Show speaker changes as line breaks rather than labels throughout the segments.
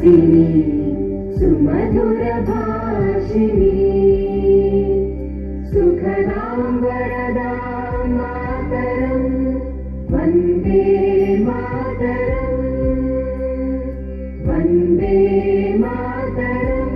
सुहासिनी सुमधुर भाषिणी सुखदां वरदां मातरं वन्दे मातरं Vande Mataram.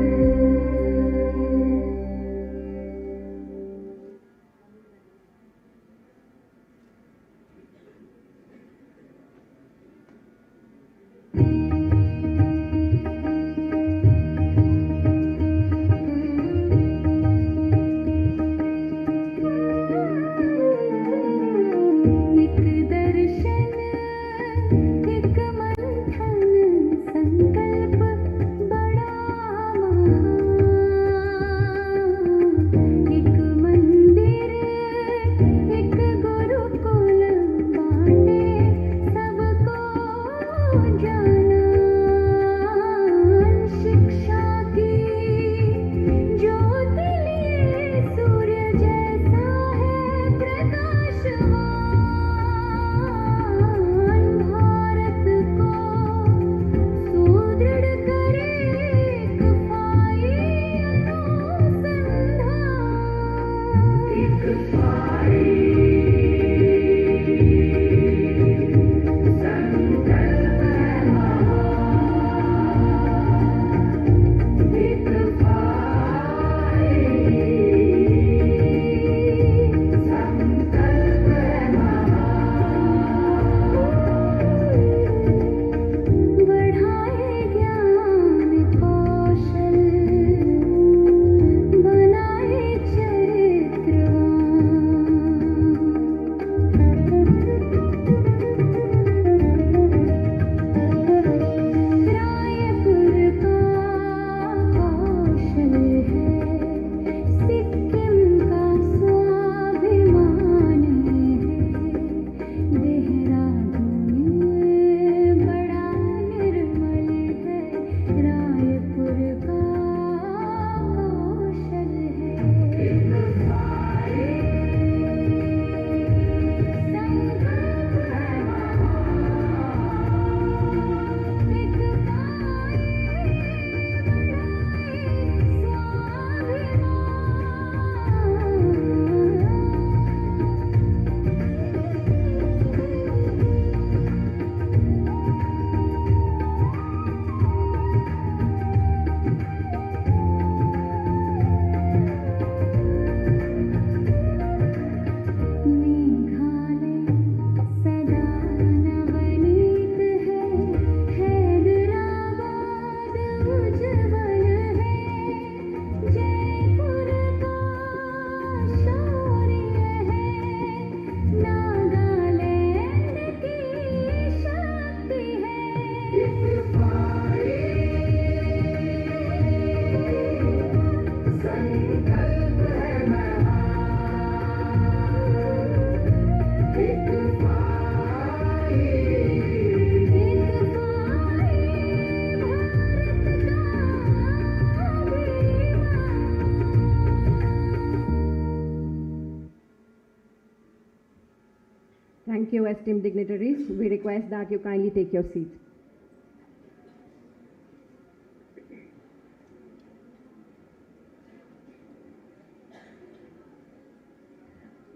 Thank you, esteemed dignitaries. We request that you kindly take your seats.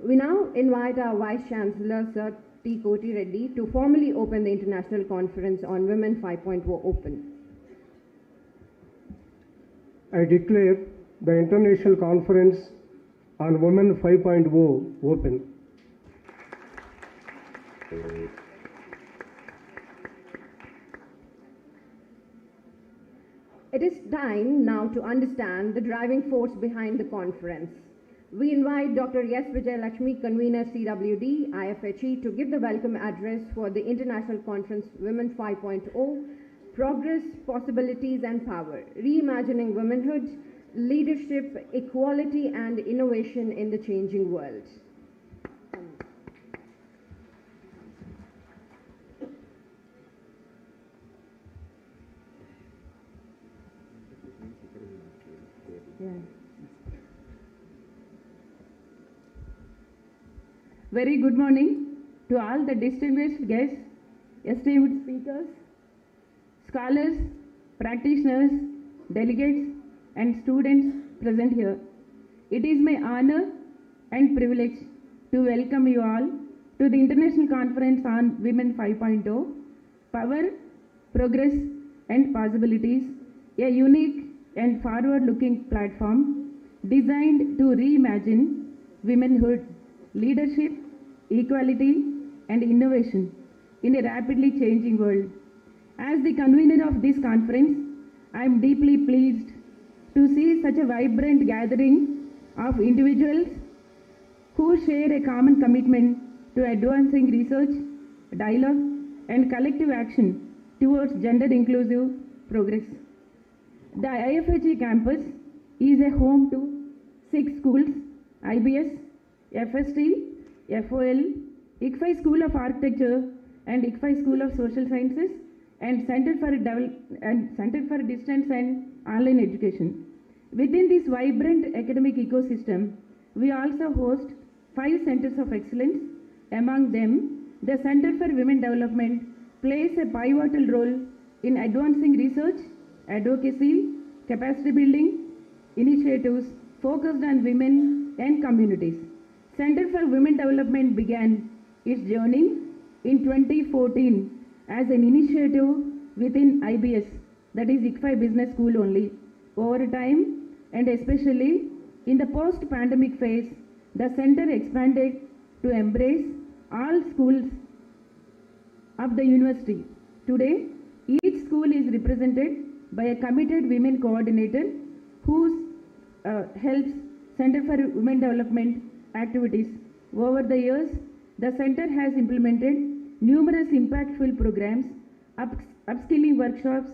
We now invite our Vice Chancellor, Sir T. Koti Reddy, to formally open the International Conference on Women 5.0 Open.
I declare the International Conference on Women 5.0 open.
It is time now to understand the driving force behind the conference. We invite Dr. S. Vijay Lakshmi, Convener CWD, IFHE, to give the welcome address for the International Conference Women 5.0, Progress, Possibilities and Power, Reimagining Womanhood, Leadership, Equality and Innovation in the Changing World.
Very good morning to all the distinguished guests, esteemed speakers, scholars, practitioners, delegates, and students present here. It is my honor and privilege to welcome you all to the International Conference on Women 5.0, Power, Progress and Possibilities, a unique and forward-looking platform designed to reimagine womanhood, leadership, equality and innovation in a rapidly changing world. As the convener of this conference, I am deeply pleased to see such a vibrant gathering of individuals who share a common commitment to advancing research, dialogue and collective action towards gender-inclusive progress. The IFHE campus is a home to 6 schools: IBS, FST, FOL, ICFAI School of Architecture and ICFAI School of Social Sciences, and Center for Distance and Online Education. Within this vibrant academic ecosystem, we also host 5 centers of excellence. Among them, the Center for Women Development plays a pivotal role in advancing research, advocacy, capacity building initiatives focused on women and communities. Center for Women Development began its journey in 2014 as an initiative within IBS, that is ICFAI Business School only. Over time, and especially in the post-pandemic phase, the center expanded to embrace all schools of the university. Today, each school is represented by a committed women coordinator who helps Center for Women Development activities. Over the years, the center has implemented numerous impactful programs, upskilling workshops,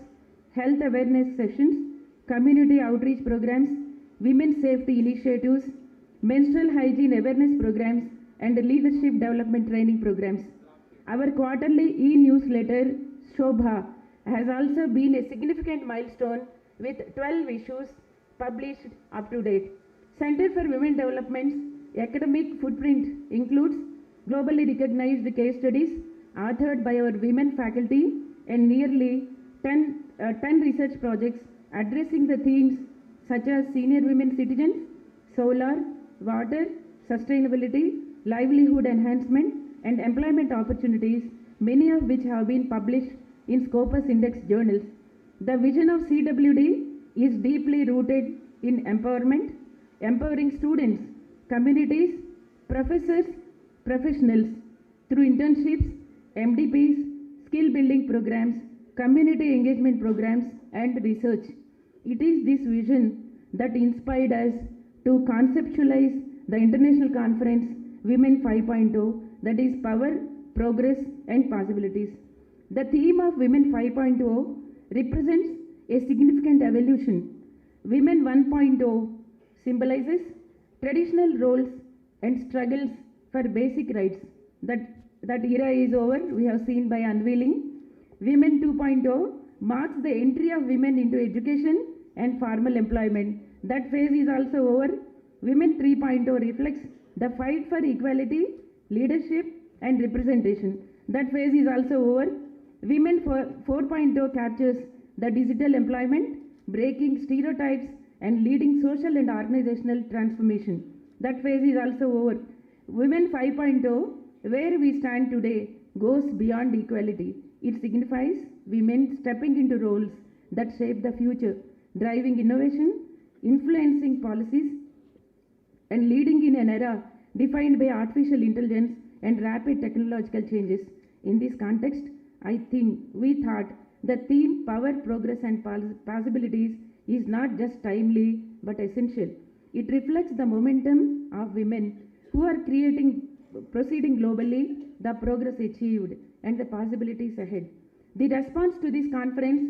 health awareness sessions, community outreach programs, women's safety initiatives, menstrual hygiene awareness programs, and leadership development training programs. Our quarterly e-newsletter, Shobha, has also been a significant milestone with 12 issues published up to date. Center for Women Development's academic footprint includes globally recognized case studies authored by our women faculty and nearly 10 research projects addressing the themes such as senior women citizens, solar, water, sustainability, livelihood enhancement, and employment opportunities, many of which have been published in Scopus Index journals. The vision of CWD is deeply rooted in empowerment, empowering students, communities, professors, professionals through internships, MDPs, skill building programs, community engagement programs, and research. It is this vision that inspired us to conceptualize the International Conference Women 5.0, that is Power, Progress and Possibilities. The theme of Women 5.0 represents a significant evolution. Women 1.0 symbolizes traditional roles and struggles for basic rights. That era is over, we have seen by unveiling. Women 2.0 marks the entry of women into education and formal employment. That phase is also over. Women 3.0 reflects the fight for equality, leadership and representation. That phase is also over. Women 4.0 captures the digital employment, breaking stereotypes and leading social and organizational transformation. That phase is also over. Women 5.0, where we stand today, goes beyond equality. It signifies women stepping into roles that shape the future, driving innovation, influencing policies, and leading in an era defined by artificial intelligence and rapid technological changes. In this context, I think we thought the theme Power, Progress and Possibilities is not just timely but essential. It reflects the momentum of women who are proceeding globally, the progress achieved and the possibilities ahead. The response to this conference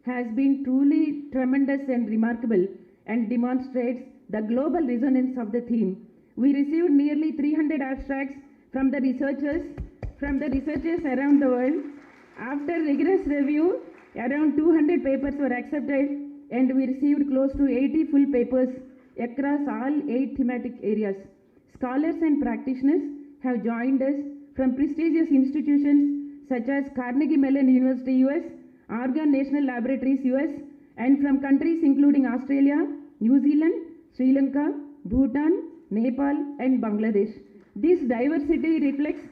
has been truly tremendous and remarkable and demonstrates the global resonance of the theme. We received nearly 300 abstracts from the researchers around the world. After rigorous review, around 200 papers were accepted and we received close to 80 full papers across all 8 thematic areas. Scholars and practitioners have joined us from prestigious institutions such as Carnegie Mellon University US, Organ National Laboratories, US, and from countries including Australia, New Zealand, Sri Lanka, Bhutan, Nepal, and Bangladesh. This diversity reflects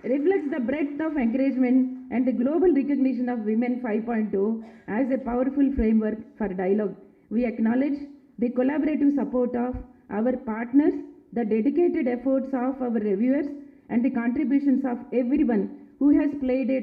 the breadth of encouragement and the global recognition of Women 5.0 as a powerful framework for dialogue. We acknowledge the collaborative support of our partners, the dedicated efforts of our reviewers, and the contributions of everyone who has played a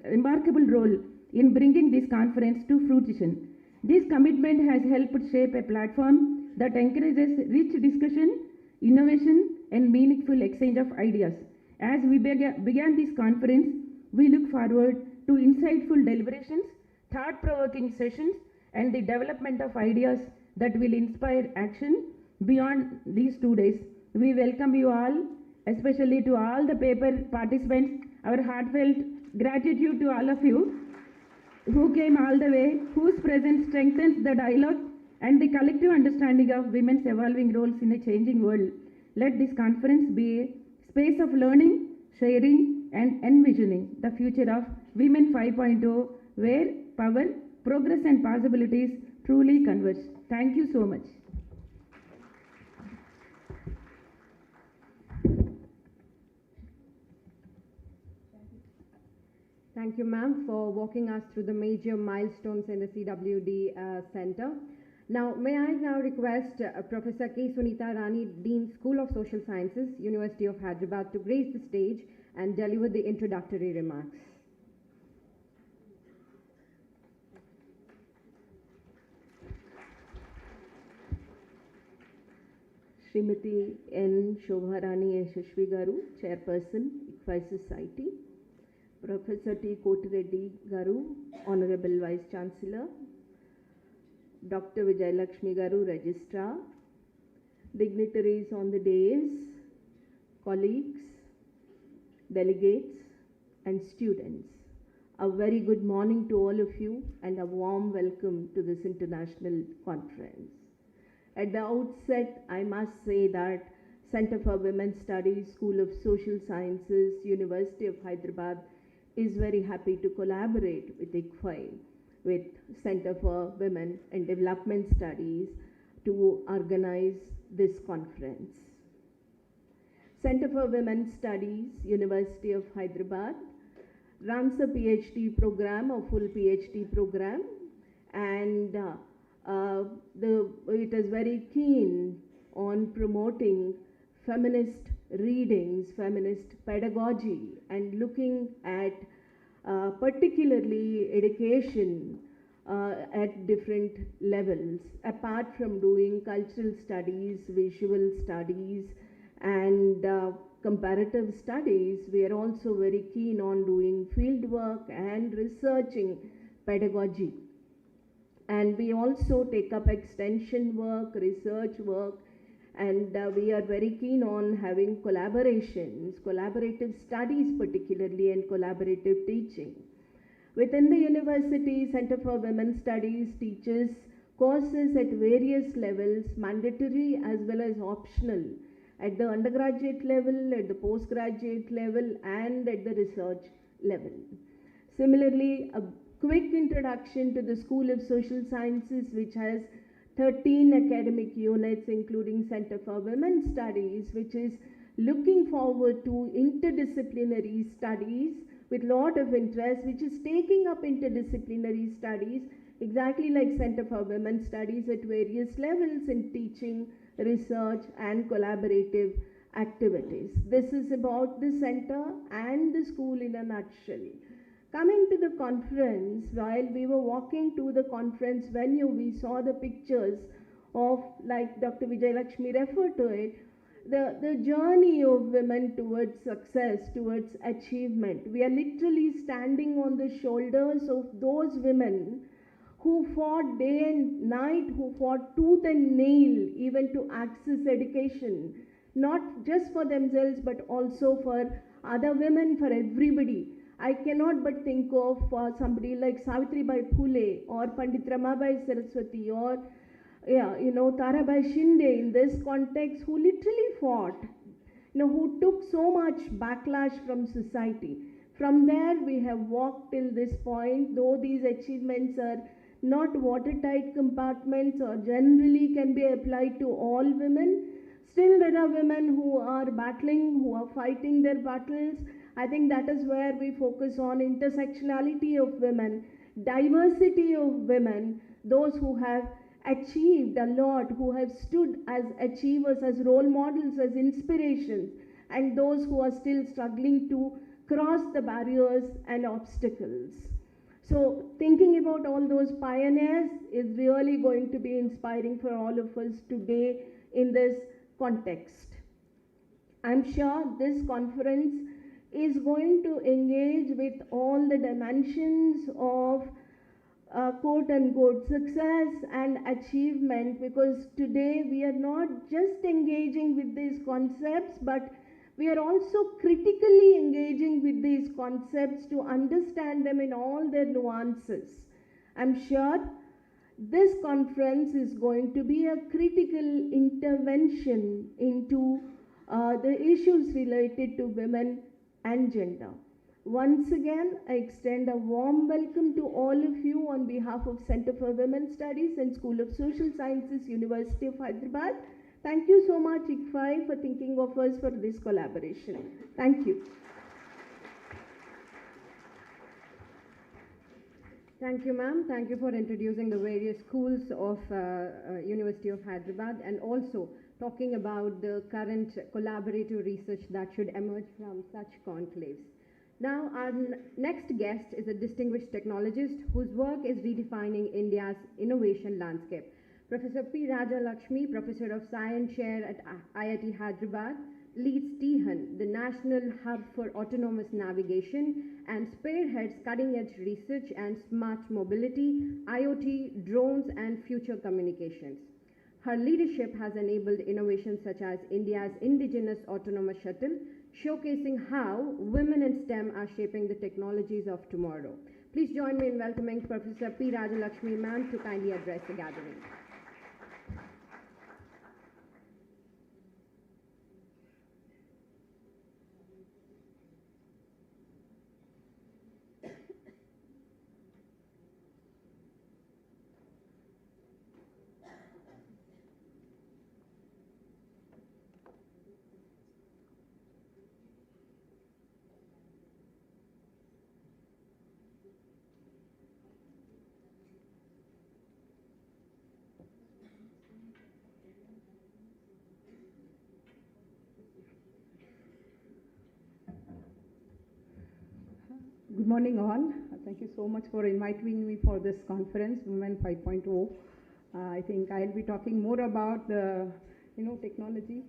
remarkable role in bringing this conference to fruition. This commitment has helped shape a platform that encourages rich discussion, innovation, and meaningful exchange of ideas. As we began this conference, we look forward to insightful deliberations, thought-provoking sessions, and the development of ideas that will inspire action beyond these 2 days. We welcome you all, especially to all the paper participants. Our heartfelt gratitude to all of you who came all the way, whose presence strengthens the dialogue and the collective understanding of women's evolving roles in a changing world. Let this conference be a space of learning, sharing, and envisioning the future of Women 5.0, where power, progress, and possibilities truly converge. Thank you so much.
Thank you, ma'am, for walking us through the major milestones in the CWD Center. Now, may I now request Professor K. Sunita Rani, Dean, School of Social Sciences, University of Hyderabad, to grace the stage and deliver the introductory remarks.
Srimati N. Shobharani Yashashvi Garu, Chairperson, ICFAI Society. Professor T. Kotireddy Garu, Honorable Vice Chancellor. Dr. Vijayalakshmi Garu, Registrar. Dignitaries on the dais, colleagues, delegates, and students. A very good morning to all of you and a warm welcome to this international conference. At the outset, I must say that Center for Women's Studies, School of Social Sciences, University of Hyderabad is very happy to collaborate with ICFAI, with Center for Women and Development Studies, to organize this conference. Center for Women's Studies, University of Hyderabad, runs a PhD program, a full PhD program, and it is very keen on promoting feminist readings, feminist pedagogy, and looking at particularly education at different levels. Apart from doing cultural studies, visual studies, and comparative studies, we are also very keen on doing field work and researching pedagogy. And we also take up extension work, research work, and we are very keen on having collaborations, collaborative studies particularly, and collaborative teaching. Within the university, Center for Women's Studies teaches courses at various levels, mandatory as well as optional, at the undergraduate level, at the postgraduate level, and at the research level. Similarly, a quick introduction to the School of Social Sciences, which has 13 academic units, including Center for Women's Studies, which is looking forward to interdisciplinary studies with lot of interest, which is taking up interdisciplinary studies exactly like Center for Women's Studies at various levels in teaching, research, and collaborative activities. This is about the center and the school in a nutshell. Coming to the conference, while we were walking to the conference venue, we saw the pictures of, like Dr. Vijayalakshmi referred to it, the journey of women towards success, towards achievement. We are literally standing on the shoulders of those women who fought day and night, who fought tooth and nail even to access education, not just for themselves but also for other women, for everybody. I cannot but think of somebody like Savitribai Phule or Pandit Ramabai Saraswati or Tarabai Shinde in this context, who literally fought, who took so much backlash from society. From there, we have walked till this point, though these achievements are not watertight compartments or generally can be applied to all women. Still, there are women who are battling, who are fighting their battles. I think that is where we focus on intersectionality of women, diversity of women, those who have achieved a lot, who have stood as achievers, as role models, as inspirations, and those who are still struggling to cross the barriers and obstacles. So thinking about all those pioneers is really going to be inspiring for all of us today in this context. I'm sure this conference is going to engage with all the dimensions of quote unquote success and achievement, because today we are not just engaging with these concepts, but we are also critically engaging with these concepts to understand them in all their nuances. I'm sure this conference is going to be a critical intervention into the issues related to women and gender. Once again, I extend a warm welcome to all of you on behalf of Center for Women's Studies and School of Social Sciences, University of Hyderabad. Thank you so much, ICFAI, for thinking of us for this collaboration. Thank you.
Thank you, ma'am. Thank you for introducing the various schools of University of Hyderabad and also talking about the current collaborative research that should emerge from such conclaves. Now, our next guest is a distinguished technologist whose work is redefining India's innovation landscape. Professor P. Raja Lakshmi, Professor of Science Chair at IIT Hyderabad, leads THAN, the National Hub for Autonomous Navigation, and spearheads cutting-edge research and smart mobility, IoT, drones, and future communications. Her leadership has enabled innovations such as India's indigenous autonomous shuttle, showcasing how women in STEM are shaping the technologies of tomorrow. Please join me in welcoming Professor P. Raja Lakshmi, ma'am, to kindly address the gathering.
Good morning all. Thank you so much for inviting me for this conference, Women 5.0. I think I'll be talking more about the technology.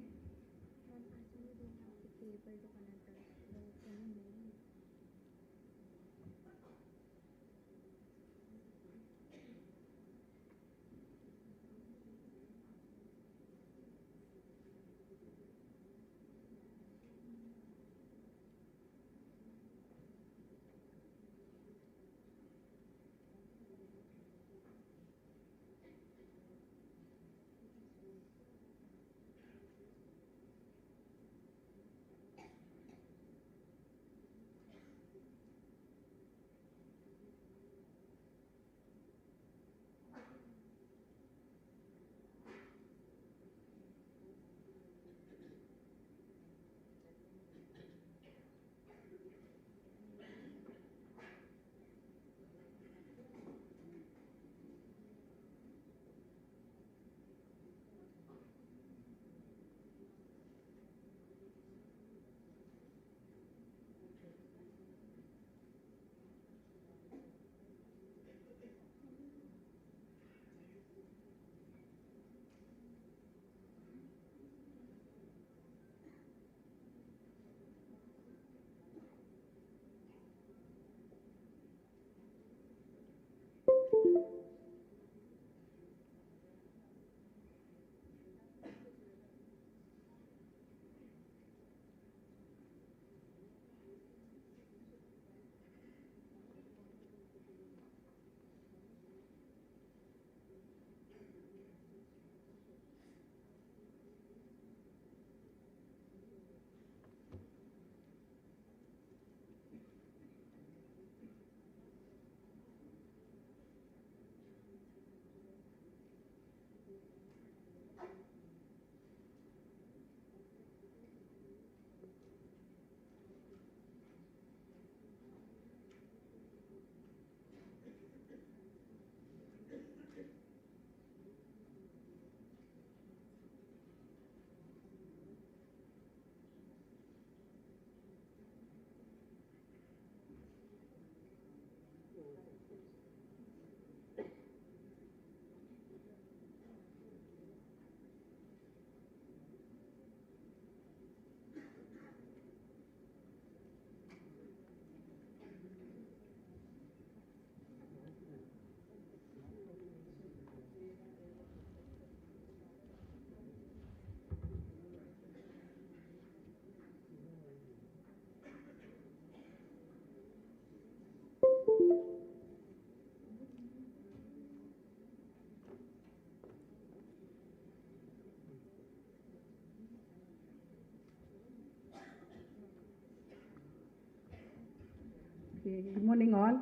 Good morning, all.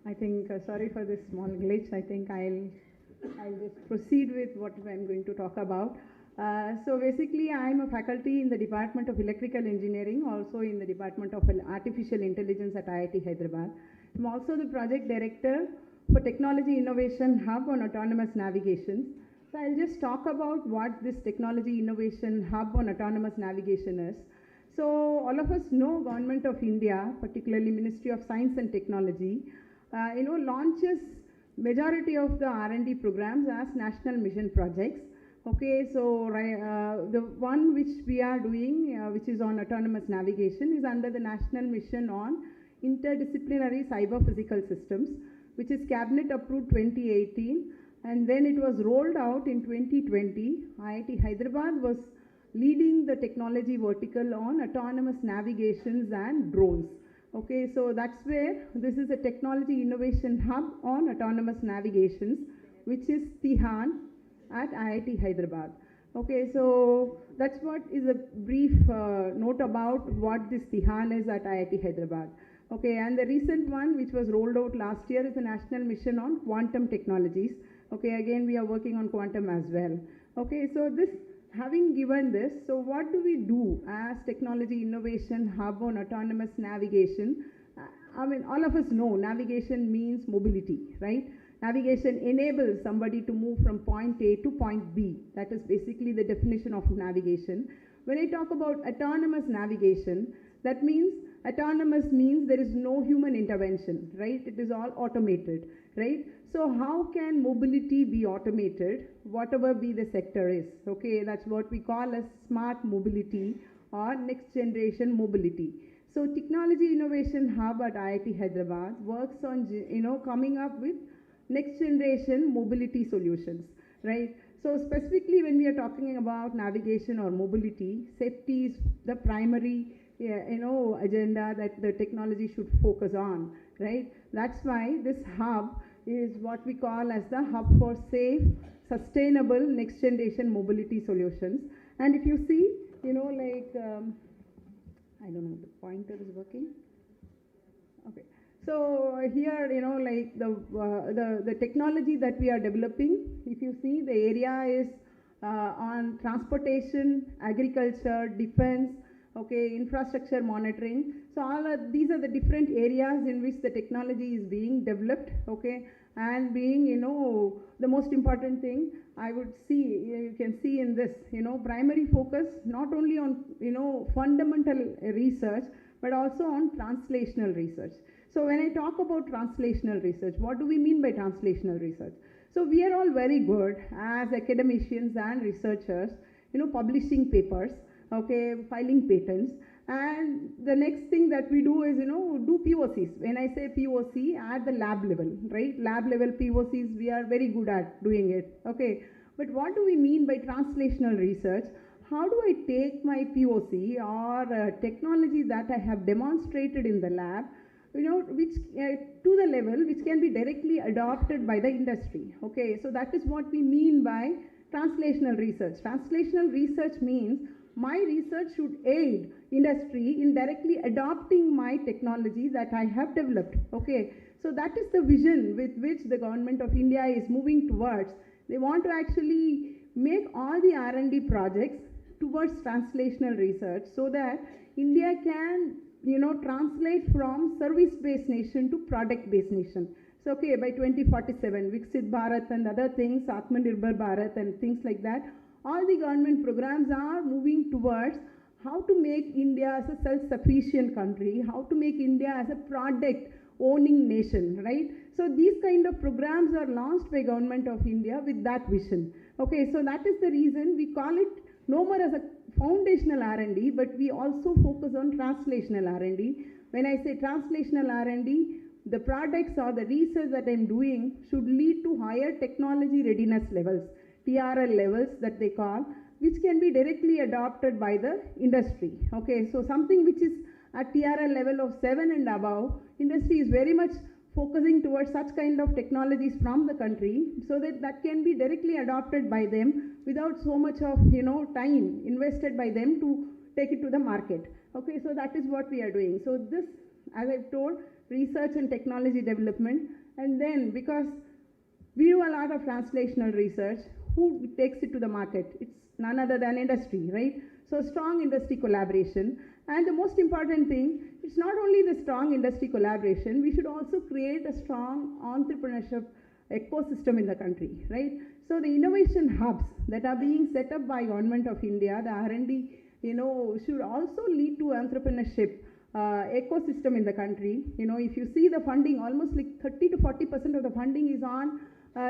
I think, sorry for this small glitch. I think I'll just proceed with what I'm going to talk about. So basically, I'm a faculty in the Department of Electrical Engineering, also in the Department of Artificial Intelligence at IIT Hyderabad. I'm also the project director for Technology Innovation Hub on Autonomous Navigation. So I'll just talk about what this Technology Innovation Hub on Autonomous Navigation is. So all of us know Government of India, particularly Ministry of Science and Technology, launches majority of the R&D programs as national mission projects. Okay, so the one which we are doing, which is on autonomous navigation, is under the National Mission on Interdisciplinary Cyber Physical Systems, which is Cabinet approved 2018, and then it was rolled out in 2020. IIT Hyderabad was leading the technology vertical on autonomous navigations and drones. Okay, so that's where this is a technology innovation hub on autonomous navigations, which is Tihan at IIT Hyderabad. Okay, so that's what is a brief note about what this Tihan is at IIT Hyderabad. Okay, and the recent one which was rolled out last year is a national mission on quantum technologies. Okay, again we are working on quantum as well. Okay, so this, having given this, so what do we do as Technology Innovation Hub on Autonomous Navigation? I mean, all of us know navigation means mobility, right? Navigation enables somebody to move from point A to point B. That is basically the definition of navigation. When I talk about autonomous navigation, that means autonomous means there is no human intervention, right? It is all automated, right? So how can mobility be automated, whatever be the sector is? Okay, that's what we call as smart mobility or next generation mobility. So Technology Innovation Hub at IIT Hyderabad works on, coming up with next generation mobility solutions, right? So specifically when we are talking about navigation or mobility, safety is the primary agenda that the technology should focus on, right? That's why this hub is what we call as the hub for safe, sustainable next generation mobility solutions. And if you see, I don't know, the pointer is working. Okay. So here, the technology that we are developing, if you see, the area is on transportation, agriculture, defense, okay, infrastructure monitoring. So all of these are the different areas in which the technology is being developed, okay, and being, the most important thing I would see, you can see in this, primary focus not only on, fundamental research, but also on translational research. So when I talk about translational research, what do we mean by translational research? So we are all very good as academicians and researchers, publishing papers, okay, filing patents. And the next thing that we do is, do POCs. When I say POC, at the lab level, right? Lab level POCs, we are very good at doing it, okay. But what do we mean by translational research? How do I take my POC or technology that I have demonstrated in the lab, which to the level which can be directly adopted by the industry, okay. So that is what we mean by translational research. Translational research means my research should aid industry in directly adopting my technology that I have developed, okay. So that is the vision with which the Government of India is moving towards. They want to actually make all the R&D projects towards translational research so that India can, translate from service-based nation to product-based nation. So, okay, by 2047, Viksit Bharat and other things, Atmanirbhar Bharat and things like that, all the government programs are moving towards how to make India as a self-sufficient country, how to make India as a product-owning nation, right? So these kind of programs are launched by Government of India with that vision. Okay, so that is the reason we call it no more as a foundational R&D, but we also focus on translational R&D. When I say translational R&D, the products or the research that I'm doing should lead to higher technology readiness levels, TRL levels that they call, which can be directly adopted by the industry. Okay, so something which is at TRL level of 7 and above, industry is very much focusing towards such kind of technologies from the country so that can be directly adopted by them without so much of time invested by them to take it to the market. Okay, so that is what we are doing. So this, as I've told, research and technology development. And then because we do a lot of translational research, who takes it to the market? It's none other than industry, right? So strong industry collaboration. And the most important thing, it's not only the strong industry collaboration, we should also create a strong entrepreneurship ecosystem in the country, right? So the innovation hubs that are being set up by Government of India, the R&D, should also lead to entrepreneurship ecosystem in the country. If you see the funding, almost like 30 to 40% of the funding is on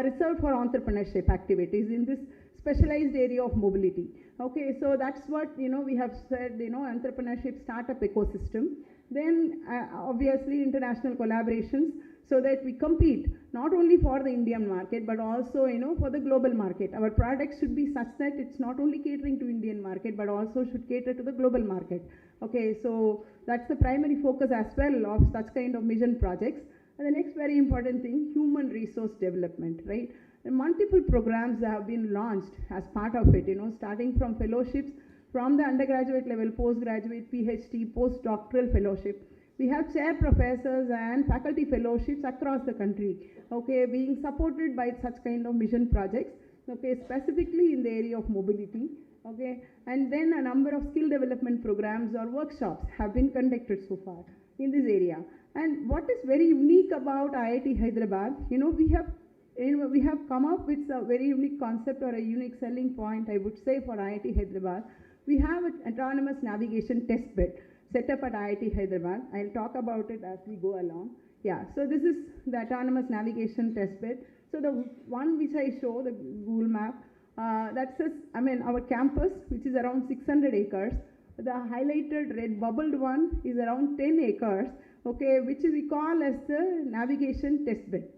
reserved for entrepreneurship activities in this specialized area of mobility. Okay, so that's what we have said, entrepreneurship startup ecosystem. Then obviously international collaborations, so that we compete not only for the Indian market but also for the global market. Our products should be such that it's not only catering to Indian market but also should cater to the global market. Okay, so that's the primary focus as well of such kind of mission projects. And the next very important thing, human resource development, right? And multiple programs have been launched as part of it, starting from fellowships from the undergraduate level, postgraduate, PhD, postdoctoral fellowship. We have chair professors and faculty fellowships across the country, okay, being supported by such kind of mission projects, okay, specifically in the area of mobility, okay. And then a number of skill development programs or workshops have been conducted so far in this area. And what is very unique about IIT Hyderabad, we have come up with a very unique concept or a unique selling point, I would say, for IIT Hyderabad. We have an autonomous navigation test bed set up at IIT Hyderabad. I'll talk about it as we go along. Yeah, so this is the autonomous navigation test bed. So the one which I show, the Google map, that says, our campus, which is around 600 acres. The highlighted red bubbled one is around 10 acres, okay, which we call as the navigation test bed,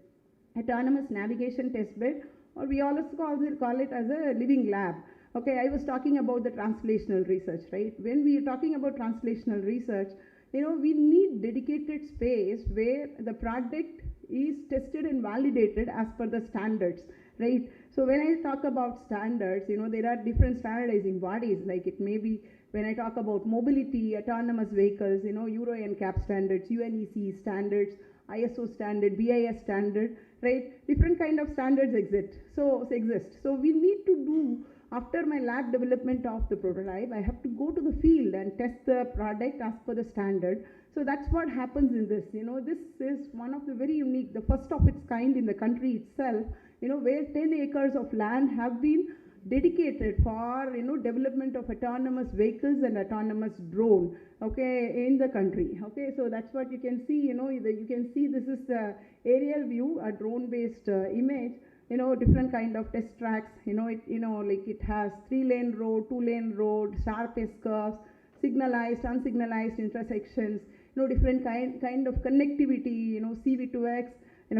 autonomous navigation test bed, or we also call it as a living lab. Okay, I was talking about the translational research, right? When we are talking about translational research, we need dedicated space where the product is tested and validated as per the standards, right? So when I talk about standards, there are different standardizing bodies, like it may be when I talk about mobility, autonomous vehicles, Euro NCAP standards, UNEC standards, ISO standard, BIS standard, right? Different kind of standards exist. So we need to do, after my lab development of the prototype, I have to go to the field and test the product as per the standard. So that's what happens in this. This is one of the very unique, the first of its kind in the country itself, where 10 acres of land have been dedicated for, development of autonomous vehicles and autonomous drone, okay, in the country. Okay, so that's what you can see, you can see this is the aerial view, a drone-based image. Different kind of test tracks, it has 3-lane road, 2-lane road, sharp S-curves, signalized, unsignalized intersections, different kind of connectivity, CV2X,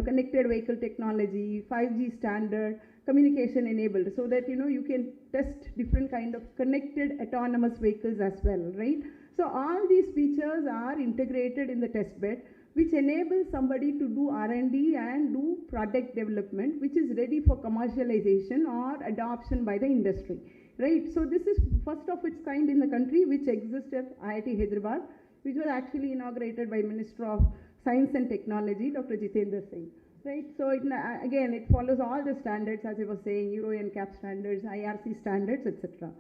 connected vehicle technology, 5G standard, communication enabled, so that, you can test different kind of connected autonomous vehicles as well, right? So all these features are integrated in the test bed, which enables somebody to do R&D and do product development, which is ready for commercialization or adoption by the industry, right? So this is first of its kind in the country, which exists at IIT Hyderabad, which was actually inaugurated by Minister of Science and Technology, Dr. Jitendra Singh, right? So again, it follows all the standards, as I was saying, Euro NCAP standards, IRC standards, etc.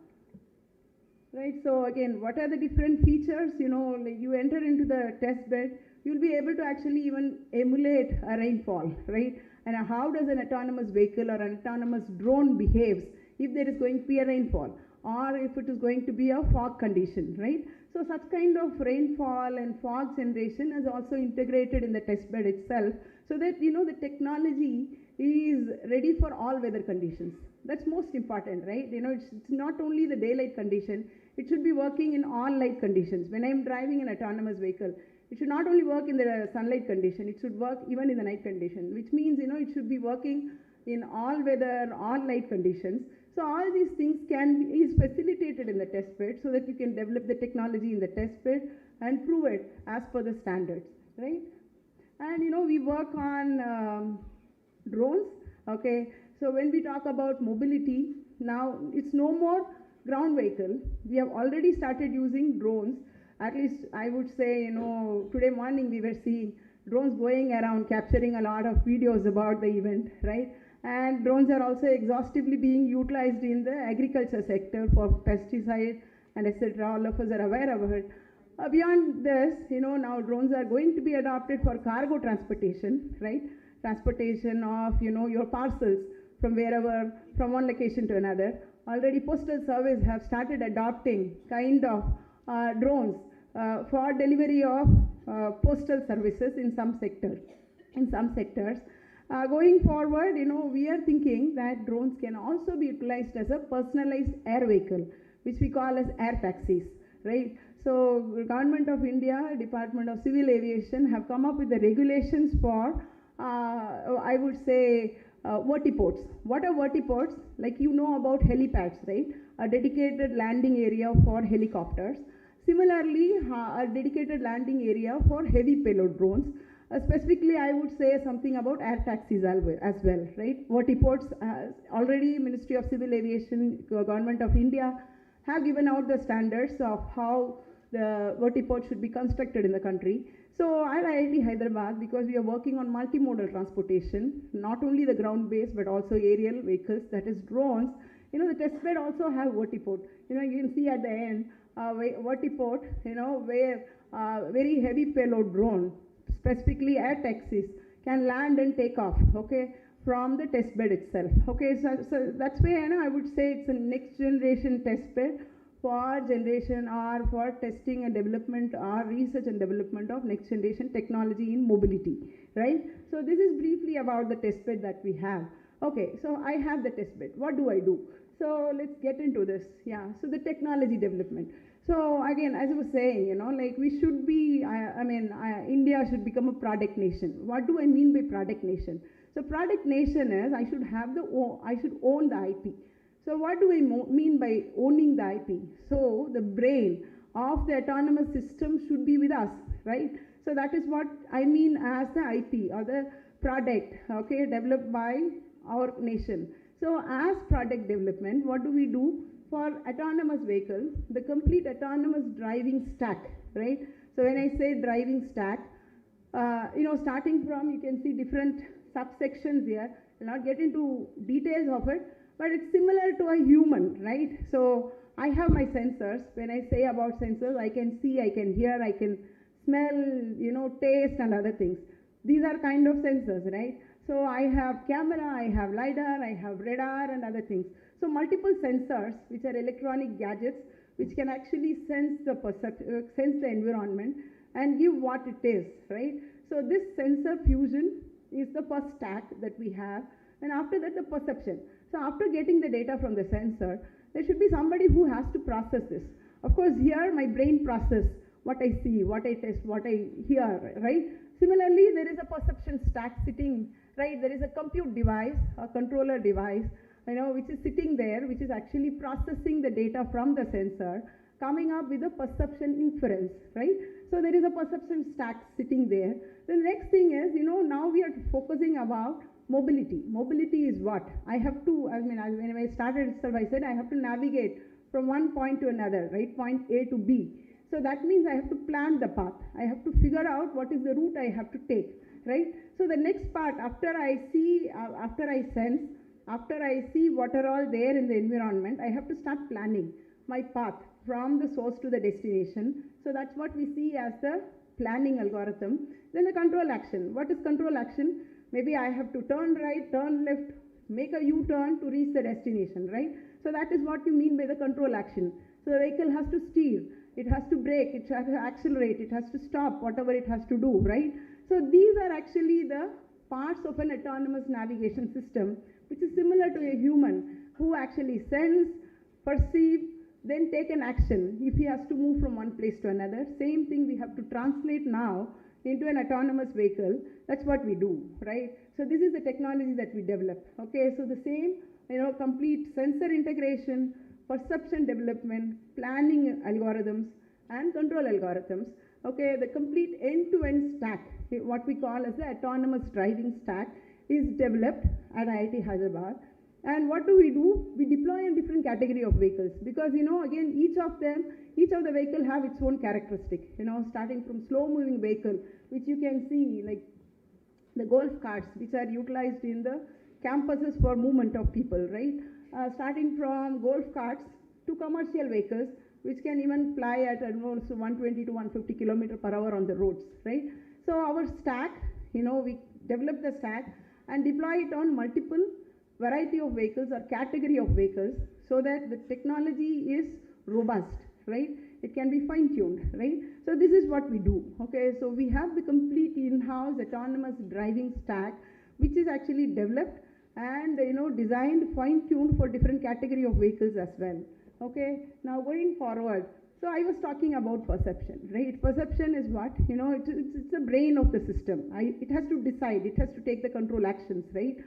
Right, so again, what are the different features? Like you enter into the test bed, you'll be able to actually even emulate a rainfall, right? And how does an autonomous vehicle or an autonomous drone behaves if there is going to be a rainfall, or if it is going to be a fog condition, right? So such kind of rainfall and fog generation is also integrated in the test bed itself, so that the technology is ready for all weather conditions. That's most important, right? It's not only the daylight condition, it should be working in all light conditions. When I'm driving an autonomous vehicle, it should not only work in the sunlight condition, it should work even in the night condition, which means, it should be working in all weather, all light conditions. So all these things is facilitated in the test bed, so that you can develop the technology in the test bed and prove it as per the standards, right? And we work on drones, okay? So when we talk about mobility, now it's no more ground vehicle. We have already started using drones. At least I would say, today morning we were seeing drones going around capturing a lot of videos about the event, right? And drones are also exhaustively being utilized in the agriculture sector for pesticide and etc. All of us are aware of it. Beyond this, now drones are going to be adopted for cargo transportation, right? Transportation of, your parcels from wherever, from one location to another. Already postal service have started adopting kind of drones for delivery of postal services in some sectors. Going forward, we are thinking that drones can also be utilized as a personalized air vehicle, which we call as air taxis, right? So, Government of India, Department of Civil Aviation have come up with the regulations for, I would say, vertiports. What are vertiports? Like about helipads, right? A dedicated landing area for helicopters. Similarly, a dedicated landing area for heavy payload drones. Specifically, I would say something about air taxis as well, right? Vertiports, already Ministry of Civil Aviation, Government of India have given out the standards of how the vertiport should be constructed in the country. So at IIT Hyderabad, because we are working on multimodal transportation, not only the ground-based but also aerial vehicles, that is drones, the test bed also have vertiport. You can see at the end, vertiport, where very heavy payload drone, specifically air taxis, can land and take off, okay, from the test bed itself. Okay, so that's why I would say it's a next generation test bed for generation or for testing and development or research and development of next generation technology in mobility, right? So this is briefly about the test bed that we have. Okay, so I have the test bed. What do I do? So let's get into this. Yeah, so the technology development. So again, as I was saying, we should be, India should become a product nation. What do I mean by product nation? So product nation is I should own the IP. So what do I mean by owning the IP? So the brain of the autonomous system should be with us, right? So that is what I mean as the IP or the product, okay, developed by our nation. So as product development, what do we do? For autonomous vehicle, the complete autonomous driving stack, right? So when I say driving stack, starting from, you can see different subsections here. I'll not get into details of it, but it's similar to a human, right? So I have my sensors. When I say about sensors, I can see, I can hear, I can smell, taste and other things. These are kind of sensors, right? So I have camera, I have LiDAR, I have radar and other things. So multiple sensors, which are electronic gadgets, which can actually sense the environment and give what it is, right? So this sensor fusion is the first stack that we have, and after that the perception. So after getting the data from the sensor, there should be somebody who has to process this. Of course, here my brain process what I see, what I test, what I hear, right? Similarly, there is a perception stack sitting, right? There is a compute device, a controller device, which is sitting there, which is actually processing the data from the sensor, coming up with a perception inference, right? So there is a perception stack sitting there. The next thing is, now we are focusing about mobility. Mobility is what? I have to, when I started itself, I said I have to navigate from one point to another, right? Point A to B. So that means I have to plan the path. I have to figure out what is the route I have to take, right? So the next part, after I see, after I sense, after I see what are all there in the environment, I have to start planning my path from the source to the destination. So that's what we see as the planning algorithm. Then the control action. What is control action? Maybe I have to turn right, turn left, make a U-turn to reach the destination, right? So that is what you mean by the control action. So the vehicle has to steer, it has to brake, it has to accelerate, it has to stop, whatever it has to do, right? So these are actually the parts of an autonomous navigation system, which is similar to a human who actually sense, perceive, then take an action if he has to move from one place to another. Same thing we have to translate now into an autonomous vehicle. That's what we do, right? So this is the technology that we develop. Okay, so the same, complete sensor integration, perception development, planning algorithms, and control algorithms. Okay, the complete end-to-end stack, what we call as the autonomous driving stack, is developed at IIT Hyderabad. And what do? We deploy in different category of vehicles, because again, each of the vehicle have its own characteristic, starting from slow moving vehicle, which you can see like the golf carts, which are utilized in the campuses for movement of people, right? Starting from golf carts to commercial vehicles, which can even fly at almost 120 to 150 km per hour on the roads, right? So our stack, we develop the stack and deploy it on multiple variety of vehicles or category of vehicles, so that the technology is robust, right? It can be fine-tuned, right? So this is what we do, okay? So we have the complete in-house autonomous driving stack, which is actually developed and designed, fine-tuned for different category of vehicles as well, okay? Now going forward, so I was talking about perception, right? Perception is what? It's the brain of the system. It has to decide, it has to take the control actions, right?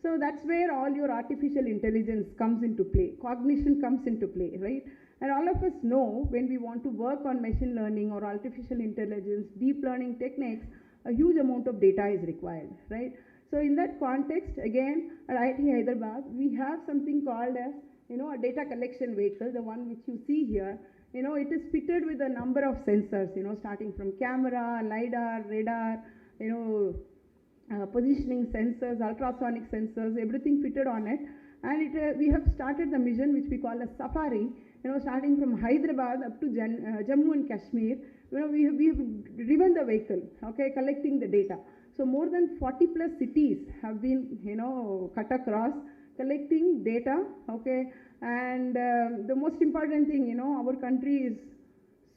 So that's where all your artificial intelligence comes into play, cognition comes into play, right? And all of us know, when we want to work on machine learning or artificial intelligence, deep learning techniques, a huge amount of data is required, right? So in that context, again, at IIT Hyderabad, we have something called as, a data collection vehicle, the one which you see here. It is fitted with a number of sensors, starting from camera, LiDAR, radar, positioning sensors, ultrasonic sensors, everything fitted on it. And we have started the mission, which we call a safari, starting from Hyderabad up to Jammu and Kashmir. We have driven the vehicle, okay, collecting the data. So more than 40 plus cities have been, cut across, collecting data, okay. And the most important thing, our country is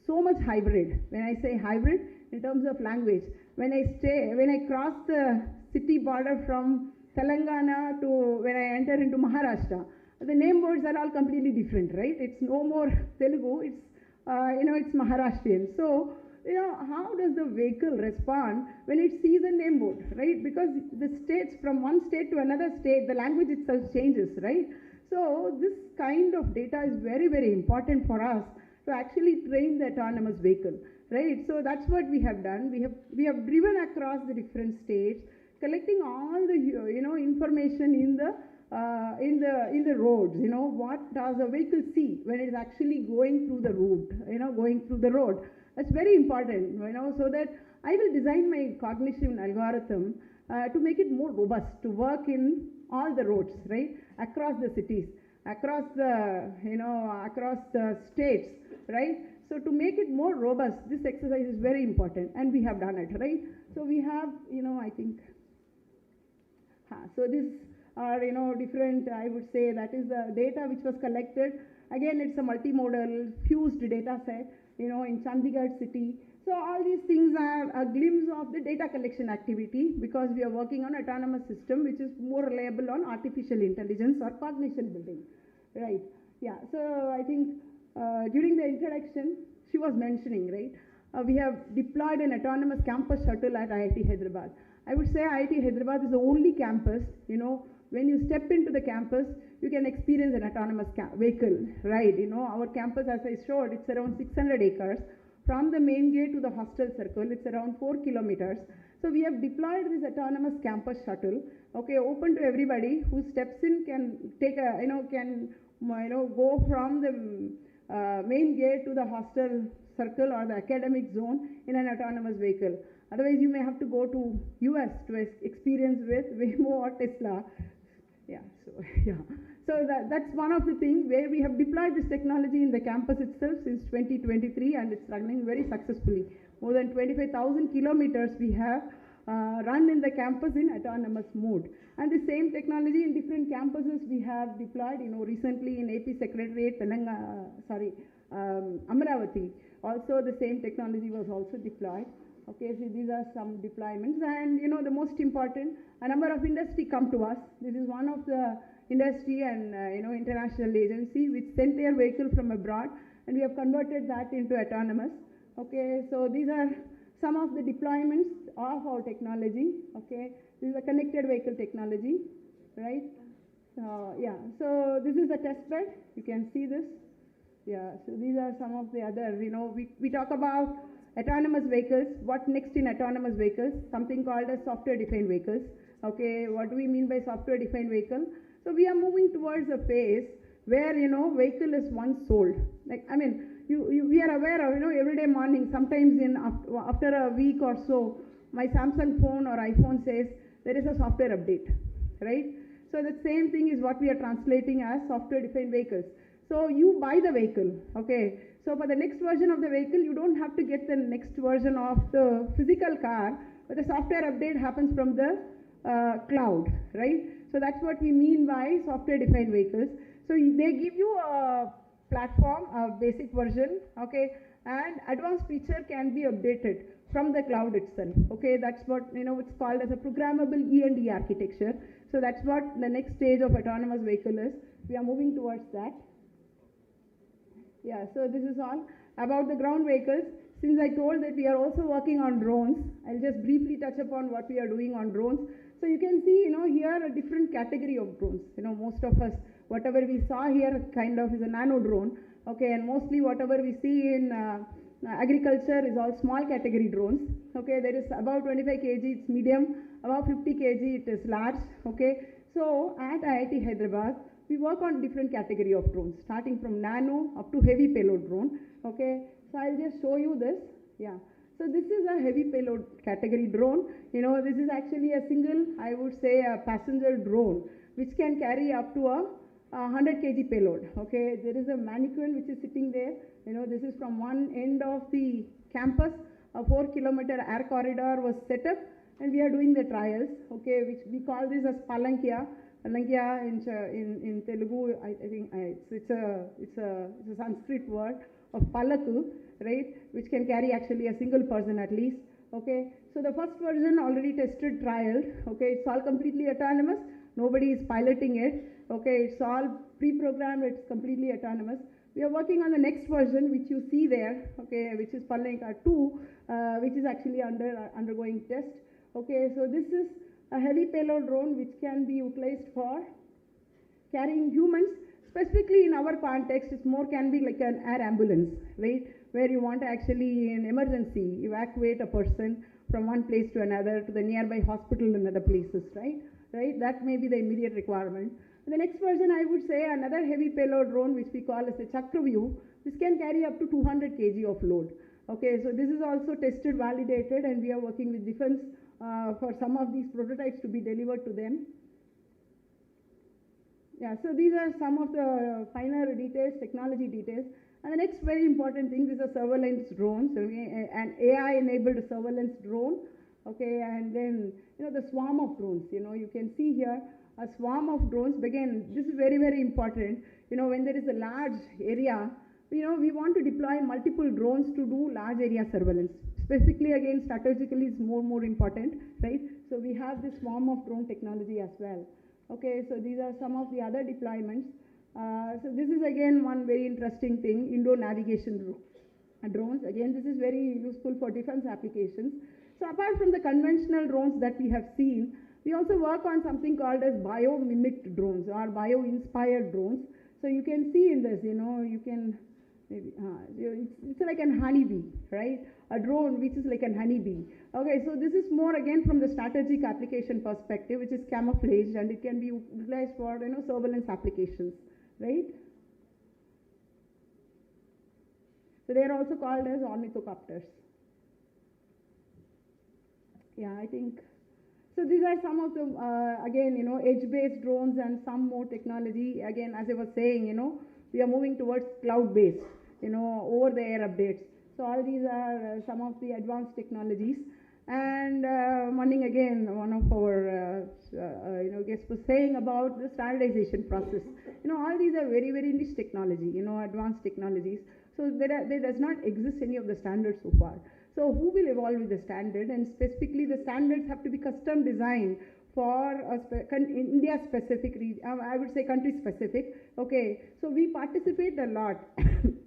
so much hybrid. When I say hybrid, in terms of language, when I cross the city border from Telangana to when I enter into Maharashtra, the name words are all completely different, right? It's no more Telugu, it's Maharashtrian. So, how does the vehicle respond when it sees a name board, right? Because the states, from one state to another state, the language itself changes, right? So this kind of data is very, very important for us to actually train the autonomous vehicle, right? So that's what we have done. We have driven across the different states, collecting all the information in the roads. What does a vehicle see when it is actually going through the route, going through the road. That's very important, so that I will design my cognition algorithm to make it more robust, to work in all the roads, right, across the cities, across the states, right? So to make it more robust, this exercise is very important, and we have done it, right? So we have, I think, so these are, different, I would say, that is the data which was collected. Again, it's a multimodal, fused data set, in Chandigarh city. So all these things are a glimpse of the data collection activity, because we are working on autonomous system which is more reliable on artificial intelligence or cognition building, right? Yeah, so I think during the introduction, she was mentioning, right, we have deployed an autonomous campus shuttle at IIT Hyderabad. I would say IIT Hyderabad is the only campus, when you step into the campus, you can experience an autonomous vehicle, right? Our campus, as I showed, it's around 600 acres. From the main gate to the hostel circle, it's around 4 kilometers. So we have deployed this autonomous campus shuttle, okay, open to everybody who steps in can take a, go from the main gate to the hostel circle or the academic zone in an autonomous vehicle. Otherwise, you may have to go to US to experience with Waymo or Tesla. Yeah, so that's one of the things where we have deployed this technology in the campus itself since 2023, and it's running very successfully. More than 25,000 kilometers we have run in the campus in autonomous mode. And the same technology in different campuses we have deployed, recently in AP Secretariat, Amravati. Also the same technology was also deployed. Okay, so these are some deployments, and the most important, a number of industry come to us. This is one of the industry and international agency which sent their vehicle from abroad, and we have converted that into autonomous. Okay, so these are some of the deployments of our technology. Okay, this is a connected vehicle technology, right? Yeah, so this is a test bed. You can see this. Yeah, so these are some of the other, we talk about autonomous vehicles. What next in autonomous vehicles? Something called as software-defined vehicles. Okay, what do we mean by software-defined vehicle? So we are moving towards a phase where, vehicle is once sold. We are aware of, every day morning, sometimes after a week or so, my Samsung phone or iPhone says there is a software update, right? So the same thing is what we are translating as software-defined vehicles. So you buy the vehicle, okay? So for the next version of the vehicle, you don't have to get the next version of the physical car, but the software update happens from the cloud, right? So that's what we mean by software-defined vehicles. So they give you a platform, a basic version, okay, and advanced feature can be updated from the cloud itself, okay? That's what, it's called as a programmable E&E architecture. So that's what the next stage of autonomous vehicle is. We are moving towards that. Yeah, so this is all about the ground vehicles. Since I told that we are also working on drones, I'll just briefly touch upon what we are doing on drones. So you can see, here a different category of drones. Most of us, whatever we saw here kind of is a nano drone, okay, and mostly whatever we see in agriculture is all small category drones, okay. There is about 25 kg, it's medium, about 50 kg, it is large, okay. So at IIT Hyderabad, we work on different category of drones, starting from nano up to heavy payload drone, okay. So I'll just show you this, yeah. So this is a heavy payload category drone. This is actually a single, I would say, a passenger drone, which can carry up to a 100 kg payload, okay. There is a mannequin which is sitting there. This is from one end of the campus. A 4-kilometer air corridor was set up, and we are doing the trials, okay, which we call this as Palankia. Palankia in Telugu, I think it's a Sanskrit word of Palaku, right, which can carry actually a single person at least, okay. So the first version already tested, trialed, okay. It's all completely autonomous. Nobody is piloting it, okay. It's all pre-programmed. It's completely autonomous. We are working on the next version, which you see there, okay, which is Palankia 2, which is actually undergoing test, okay. So this is a heavy payload drone which can be utilized for carrying humans. Specifically in our context, it's more can be like an air ambulance, right, where you want to actually in emergency evacuate a person from one place to another, to the nearby hospital and other places, right? That may be the immediate requirement. The next version, I would say, another heavy payload drone which we call as a Chakravyu. This can carry up to 200 kg of load, okay. So this is also tested, validated, and we are working with defense for some of these prototypes to be delivered to them. Yeah, so these are some of the finer details, technology details. And the next very important thing is a surveillance drone, so an AI-enabled surveillance drone, okay. And then, the swarm of drones, you can see here a swarm of drones. Again, this is very, very important. When there is a large area, we want to deploy multiple drones to do large area surveillance. Specifically, again, strategically is more important, right? So we have this swarm of drone technology as well. Okay, so these are some of the other deployments. So this is again one very interesting thing, indoor navigation drones. Again, this is very useful for defense applications. So apart from the conventional drones that we have seen, we also work on something called as bio-mimicked drones or bio-inspired drones. So you can see in this, you can, maybe, it's like an honeybee, right? A drone which is like an honeybee. Okay, so this is more again from the strategic application perspective, which is camouflaged, and it can be utilized for, surveillance applications, right? So they are also called as ornithocopters. Yeah, I think. So these are some of the, again, edge-based drones and some more technology. Again, as I was saying, we are moving towards cloud-based, over-the-air updates. So all these are some of the advanced technologies. And Manning, again, one of our, guests was saying about the standardization process. All these are very, very niche technology, advanced technologies. So there does not exist any of the standards so far. So who will evolve with the standard? And specifically, the standards have to be custom designed for India specific, I would say country specific. Okay, so we participate a lot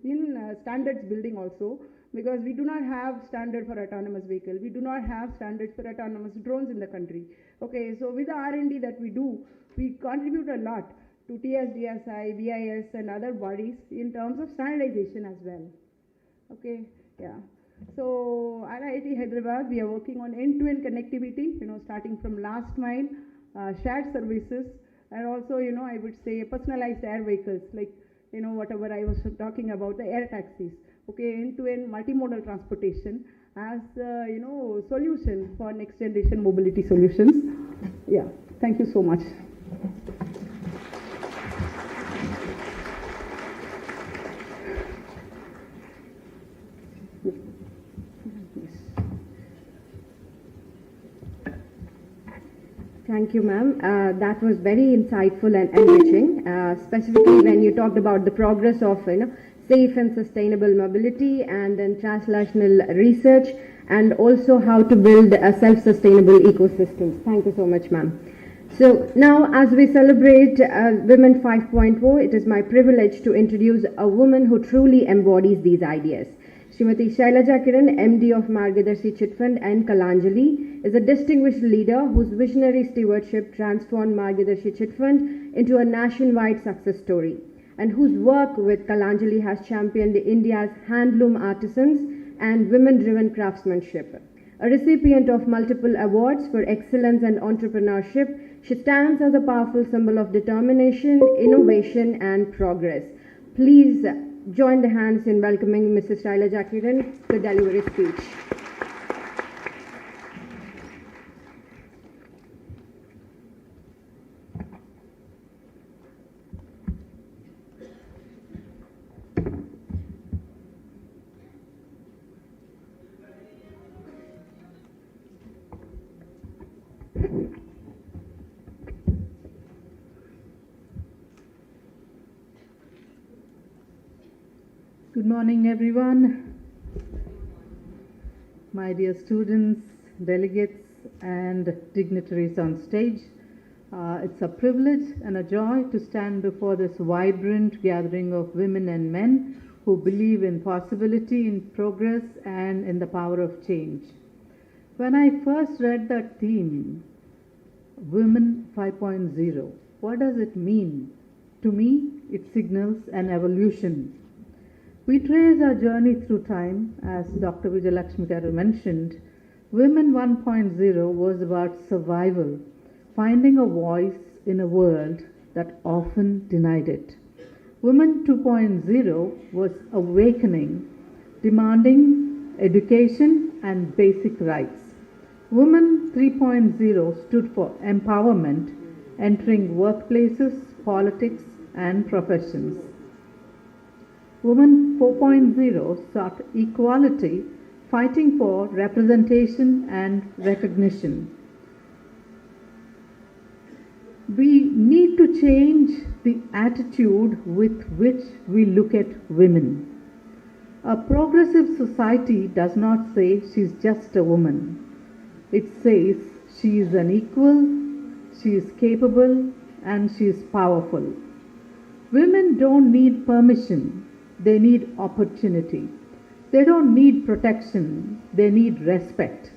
in standards building also, because we do not have standard for autonomous vehicle. We do not have standards for autonomous drones in the country. Okay, so with the R&D that we do, we contribute a lot to TSDSI, BIS and other bodies in terms of standardization as well. Okay, yeah. So at IIT Hyderabad, we are working on end-to-end connectivity, starting from last mile, shared services, and also, I would say personalized air vehicles, like, whatever I was talking about, the air taxis, okay, end-to-end multimodal transportation as, solution for next generation mobility solutions. Yeah, thank you so much.
Thank you, ma'am. That was very insightful and enriching, specifically when you talked about the progress of safe and sustainable mobility, and then translational research, and also how to build a self-sustainable ecosystems. Thank you so much, ma'am. So now, as we celebrate Women 5.0, it is my privilege to introduce a woman who truly embodies these ideas. Srimati Shailaja Kiron, MD of Margadarsi Chit Fund and Kalanjali, is a distinguished leader whose visionary stewardship transformed Margadarsi Chit Fund into a nationwide success story, and whose work with Kalanjali has championed India's handloom artisans and women-driven craftsmanship. A recipient of multiple awards for excellence and entrepreneurship, she stands as a powerful symbol of determination, innovation, and progress. Please join the hands in welcoming Mrs. Shailaja Kiron to deliver a speech.
Good morning, everyone. My dear students, delegates, and dignitaries on stage. It's a privilege and a joy to stand before this vibrant gathering of women and men who believe in possibility, in progress, and in the power of change. When I first read that theme, Women 5.0, what does it mean? To me, it signals an evolution. We trace our journey through time. As Dr. Vijayalakshmi Garu mentioned, Women 1.0 was about survival, finding a voice in a world that often denied it. Women 2.0 was awakening, demanding education and basic rights. Women 3.0 stood for empowerment, entering workplaces, politics, and professions. Women 4.0 sought equality, fighting for representation and recognition. We need to change the attitude with which we look at women. A progressive society does not say she's just a woman. It says she is an equal, she is capable, and she is powerful. Women don't need permission. They need opportunity. They don't need protection. They need respect.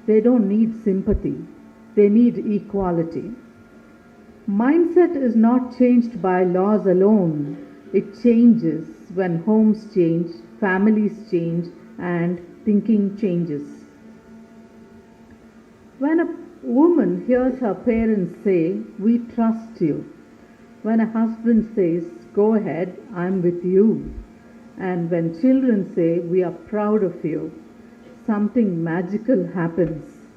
They don't need sympathy. They need equality. Mindset is not changed by laws alone. It changes when homes change, families change, and thinking changes. When a woman hears her parents say, "We trust you," when a husband says, "Go ahead, I'm with you," and when children say, "We are proud of you," something magical happens.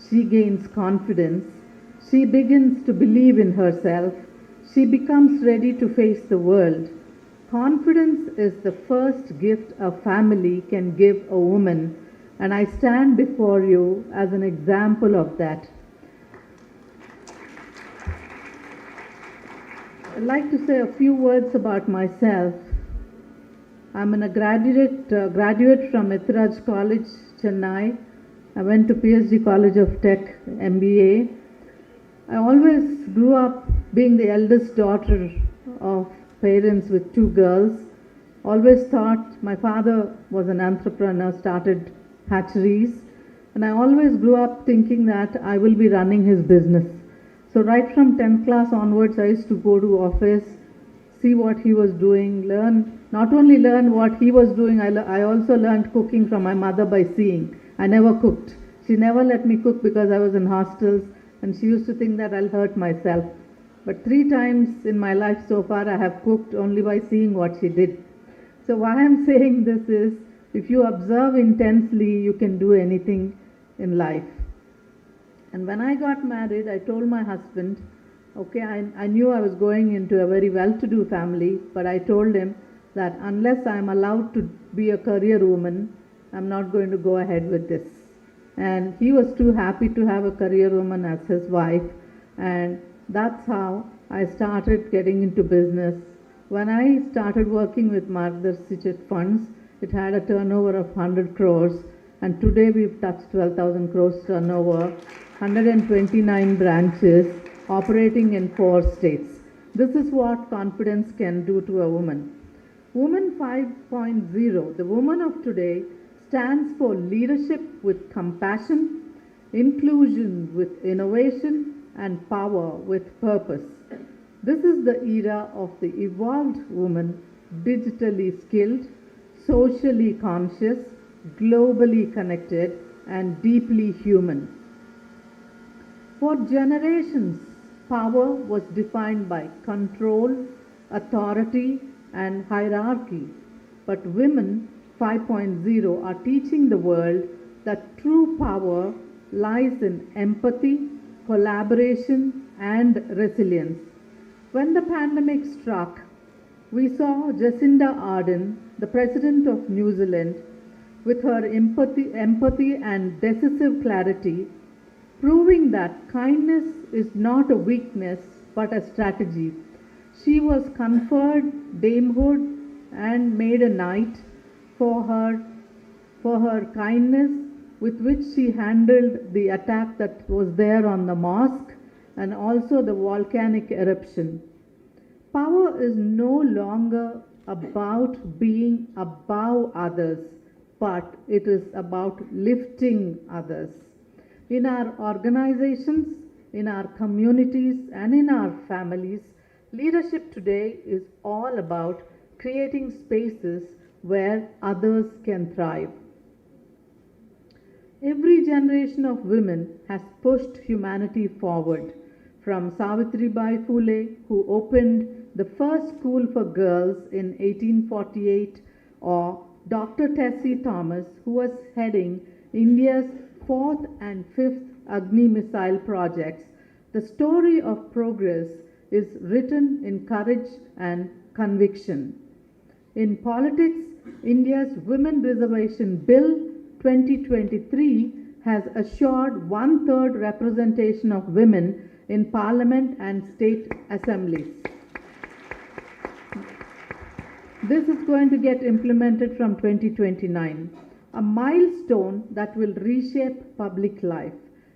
She gains confidence. She begins to believe in herself. She becomes ready to face the world. Confidence is the first gift a family can give a woman, and I stand before you as an example of that. I'd like to say a few words about myself. I'm a graduate from Ethiraj College, Chennai. I went to PhD College of Tech, MBA. I always grew up being the eldest daughter of parents with two girls. Always thought my father was an entrepreneur, started hatcheries, and I always grew up thinking that I will be running his business. So right from 10th class onwards, I used to go to office, see what he was doing, not only learn what he was doing, I also learned cooking from my mother by seeing. I never cooked. She never let me cook because I was in hostels, and she used to think that I'll hurt myself. but 3 times in my life so far I have cooked only by seeing what she did. So why I'm saying this is, if you observe intensely, you can do anything in life. And when I got married, I told my husband, okay, I knew I was going into a very well-to-do family, but I told him that unless I'm allowed to be a career woman, I'm not going to go ahead with this. And he was too happy to have a career woman as his wife, and that's how I started getting into business. When I started working with Margadarsi Chit Funds, it had a turnover of 100 crores, and today we've touched 12,000 crores turnover, 129 branches, operating in 4 states. This is what confidence can do to a woman. Woman 5.0, the woman of today, stands for leadership with compassion, inclusion with innovation, and power with purpose. This is the era of the evolved woman, digitally skilled, socially conscious, globally connected, and deeply human. For generations, power was defined by control, authority, and hierarchy. But women 5.0 are teaching the world that true power lies in empathy, collaboration, and resilience. When the pandemic struck, we saw Jacinda Ardern, the President of New Zealand, with her empathy and decisive clarity, proving that kindness is not a weakness but a strategy. She was conferred damehood and made a knight for her kindness with which she handled the attack that was there on the mosque and also the volcanic eruption. Power is no longer about being above others, but it is about lifting others. In our organizations, in our communities, and in our families, leadership today is all about creating spaces where others can thrive. Every generation of women has pushed humanity forward, from Savitribai Phule, who opened the first school for girls in 1848, or Dr. Tessie Thomas, who was heading India's 4th and 5th Agni missile projects. The story of progress is written in courage and conviction. In politics, India's Women Reservation Bill 2023 has assured 1/3 representation of women in Parliament and state assemblies. This is going to get implemented from 2029, a milestone that will reshape public life.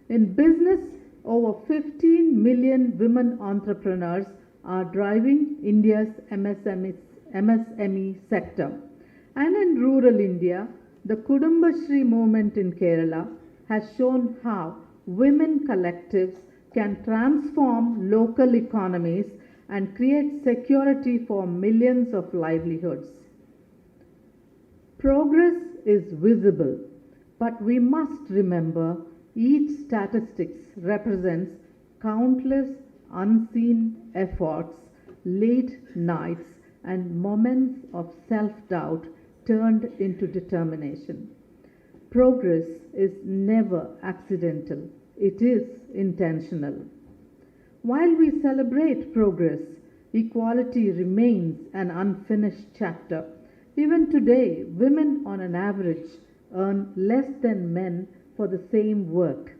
In business, over 15 million women entrepreneurs are driving India's MSME sector. And in rural India, the Kudumbashri movement in Kerala has shown how women collectives can transform local economies and create security for millions of livelihoods. Progress is visible, but we must remember each statistics represents countless unseen efforts, late nights, and moments of self-doubt turned into determination. Progress is never accidental. It is intentional. While we celebrate progress, equality remains an unfinished chapter. Even today, women on an average earn less than men for the same work.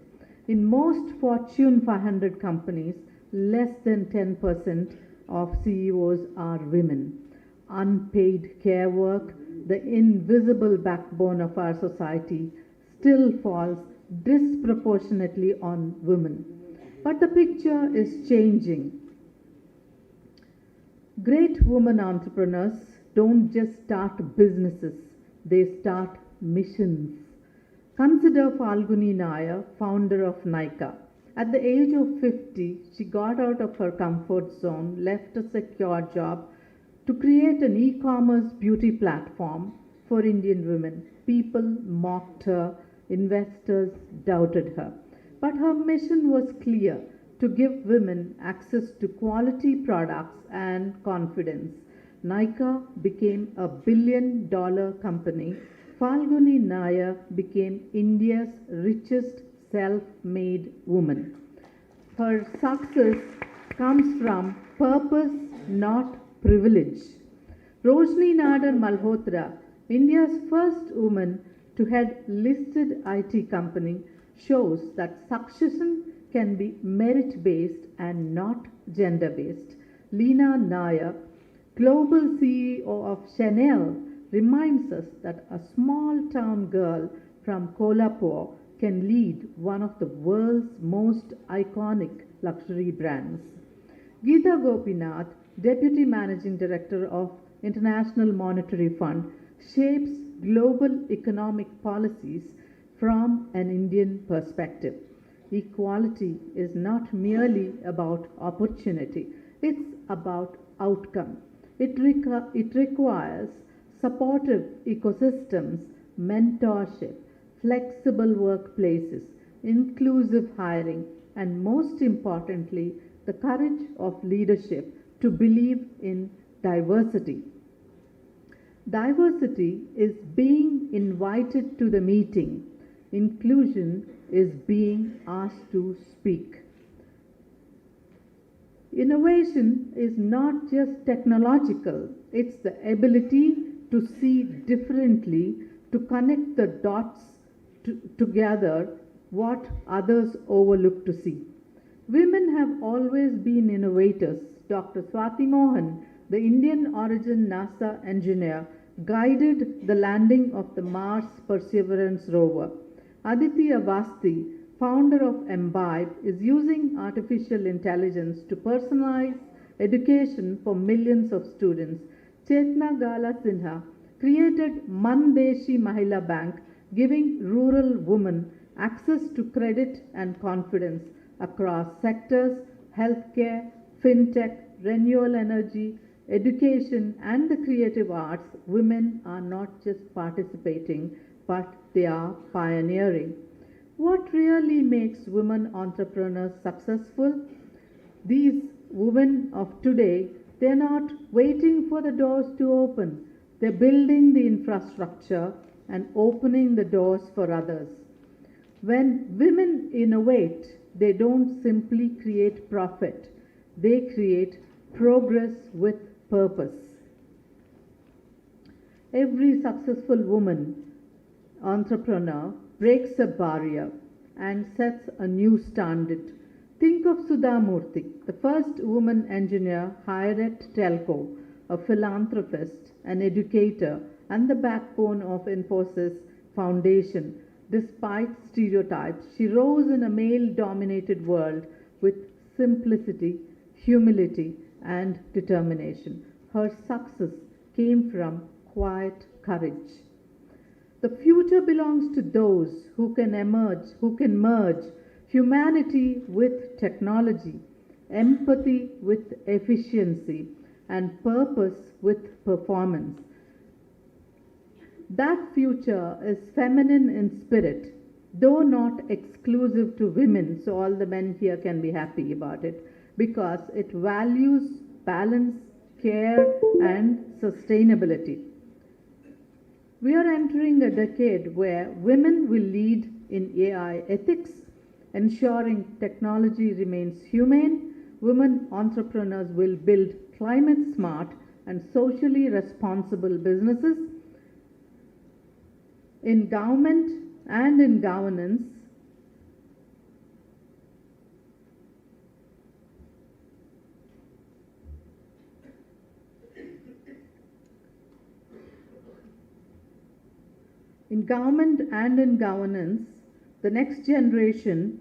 In most Fortune 500 companies, less than 10% of CEOs are women. Unpaid care work, the invisible backbone of our society, still falls disproportionately on women. But the picture is changing. Great women entrepreneurs don't just start businesses, they start missions. Consider Falguni Nair, founder of Nykaa. At the age of 50, she got out of her comfort zone, left a secure job to create an e-commerce beauty platform for Indian women. People mocked her, investors doubted her. But her mission was clear: to give women access to quality products and confidence. Nykaa became a billion-dollar company. Falguni Nayar became India's richest self-made woman. Her success comes from purpose, not privilege. Roshni Nadar Malhotra, India's first woman to head listed IT company, shows that succession can be merit-based and not gender-based. Leena Nair, global CEO of Chanel, reminds us that a small-town girl from Kolhapur can lead one of the world's most iconic luxury brands. Geeta Gopinath, Deputy Managing Director of International Monetary Fund, shapes global economic policies from an Indian perspective. Equality is not merely about opportunity, it's about outcome. It requires supportive ecosystems, mentorship, flexible workplaces, inclusive hiring, and most importantly, the courage of leadership to believe in diversity. Diversity is being invited to the meeting. Inclusion is being asked to speak. Innovation is not just technological, it's the ability to see differently, to connect the dots together what others overlook to see. Women have always been innovators. Dr. Swati Mohan, the Indian origin NASA engineer, guided the landing of the Mars Perseverance rover. Aditi Avasti, founder of Imbibe, is using artificial intelligence to personalize education for millions of students. Chetna Gala Sinha created Mandeshi Mahila Bank, giving rural women access to credit and confidence across sectors: healthcare, fintech, renewable energy, education, and the creative arts. Women are not just participating, but they are pioneering. What really makes women entrepreneurs successful? These women of today, they're not waiting for the doors to open. They're building the infrastructure and opening the doors for others. When women innovate, they don't simply create profit, they create progress with purpose. Every successful woman entrepreneur breaks a barrier and sets a new standard. Think of Sudha Murthy, the first woman engineer hired at Telco, a philanthropist, an educator, and the backbone of Infosys Foundation. Despite stereotypes, she rose in a male-dominated world with simplicity, humility, and determination. Her success came from quiet courage. The future belongs to those who can merge humanity with technology, empathy with efficiency, and purpose with performance. That future is feminine in spirit, though not exclusive to women, so all the men here can be happy about it, because it values balance, care, and sustainability. We are entering a decade where women will lead in AI ethics, ensuring technology remains humane. Women entrepreneurs will build climate smart and socially responsible businesses. In government and in governance, the next generation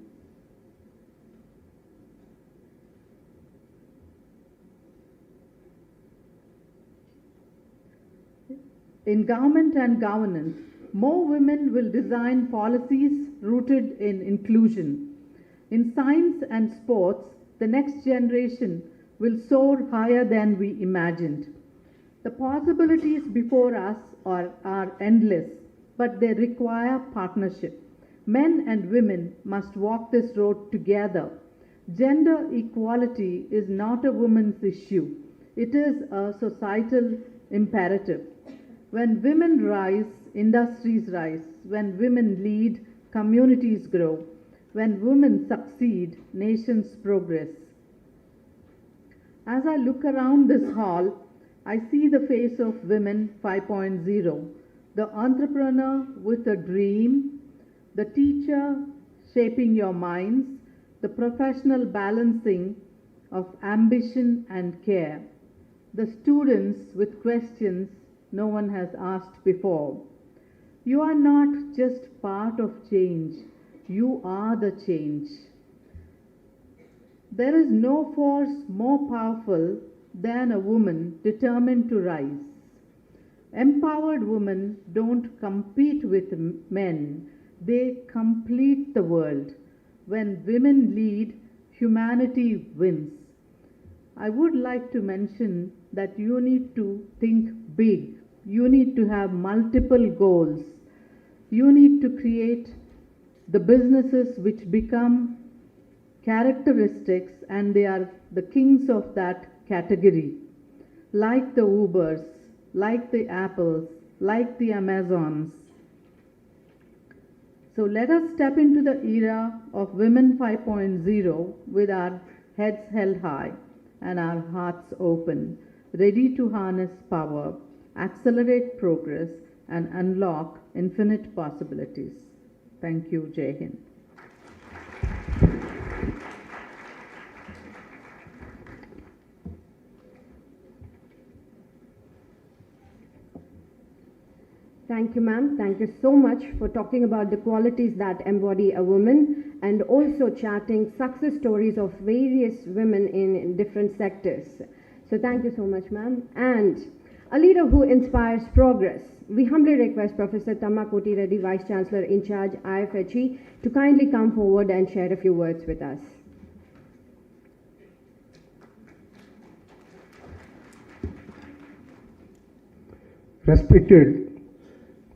more women will design policies rooted in inclusion. In science and sports, the next generation will soar higher than we imagined. The possibilities before us are endless, but they require partnership. Men and women must walk this road together. Gender equality is not a woman's issue. It is a societal imperative. When women rise, industries rise. When women lead, communities grow. When women succeed, nations progress. As I look around this hall, I see the face of Women 5.0, the entrepreneur with a dream, the teacher shaping your minds, the professional balancing of ambition and care, the students with questions no one has asked before. You are not just part of change, you are the change. There is no force more powerful than a woman determined to rise. Empowered women don't compete with men, they complete the world. When women lead, humanity wins. I would like to mention that you need to think big. You need to have multiple goals. You need to create the businesses which become characteristics and they are the kings of that category. Like the Ubers, like the Apples, like the Amazons. So let us step into the era of Women 5.0 with our heads held high and our hearts open, ready to harness power, accelerate progress, and unlock infinite possibilities. Thank you, Jai Hind.
Thank you, ma'am. Thank you so much for talking about the qualities that embody a woman and also charting success stories of various women in different sectors. So thank you so much, ma'am. And a leader who inspires progress. We humbly request Professor Tamma Koti Reddy, Vice Chancellor in charge, IFHE, to kindly come forward and share a few words with us.
Respected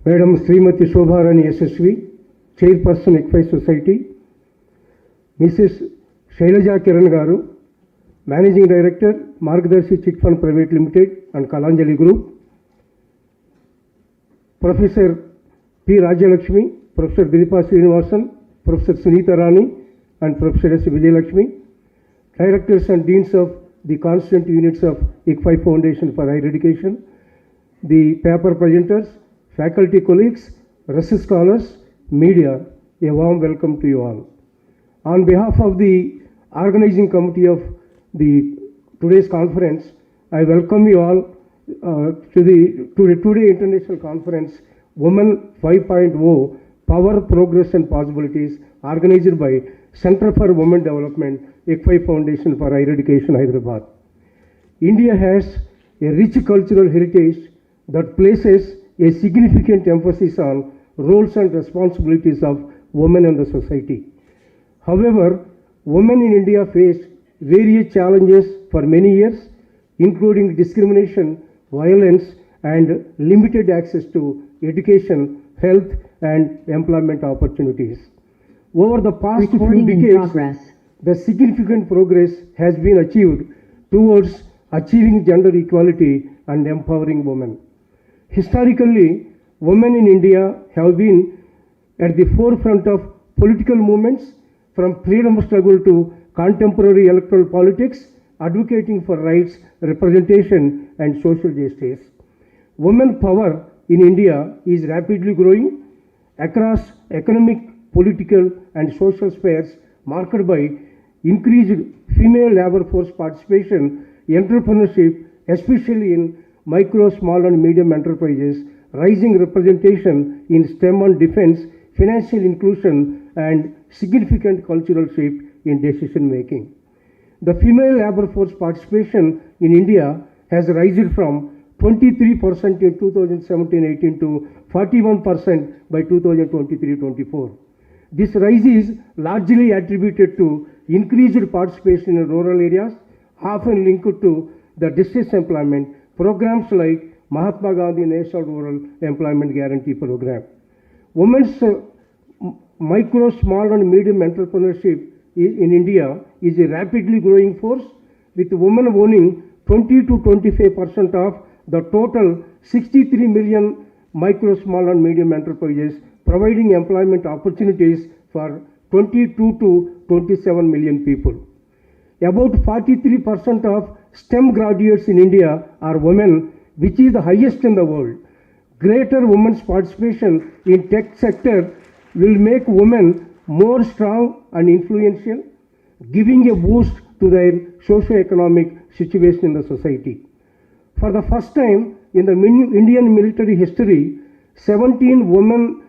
Madam Srimati Shobharani SSV, Chairperson ICFAI Society, Mrs. Shailaja Kiron Garu, Managing Director, Margadarsi Chit Fund Private Limited and Kalanjali Group, Professor P. Rajalakshmi, Professor Dilipa Srinivasan, Professor Sunita Rani and Professor S. Vijayalakshmi, Directors and Deans of the Constituent Units of ICFAI Foundation for Higher Education, the paper presenters, faculty colleagues, research scholars, media, a warm welcome to you all. On behalf of the organizing committee of today's conference, I welcome you all to the today international conference, Women 5.0, Power, Progress and Possibilities, organized by Center for Women Development, ICFAI Foundation for Higher Education, Hyderabad. India has a rich cultural heritage that places a significant emphasis on roles and responsibilities of women in the society. However, women in India face various challenges for many years, including discrimination, violence, and limited access to education, health, and employment opportunities. Over the past few decades, the significant progress has been achieved towards achieving gender equality and empowering women. Historically, women in India have been at the forefront of political movements, from freedom struggle to contemporary electoral politics, advocating for rights, representation, and social justice. Women power in India is rapidly growing across economic, political, and social spheres, marked by increased female labor force participation, entrepreneurship, especially in micro, small, and medium enterprises, rising representation in STEM and defense, financial inclusion, and significant cultural shift in decision making. The female labor force participation in India has risen from 23% in 2017-18 to 41% by 2023-24. This rise is largely attributed to increased participation in rural areas, often linked to the distress employment programs like Mahatma Gandhi National Rural Employment Guarantee Program. Women's micro, small, and medium entrepreneurship in India is a rapidly growing force, with women owning 20 to 25% of the total 63 million micro, small and medium enterprises, providing employment opportunities for 22 to 27 million people. About 43% of STEM graduates in India are women, which is the highest in the world. Greater women's participation in tech sector will make women more strong and influential, giving a boost to their socio-economic situation in the society. For the first time in the Indian military history, 17 women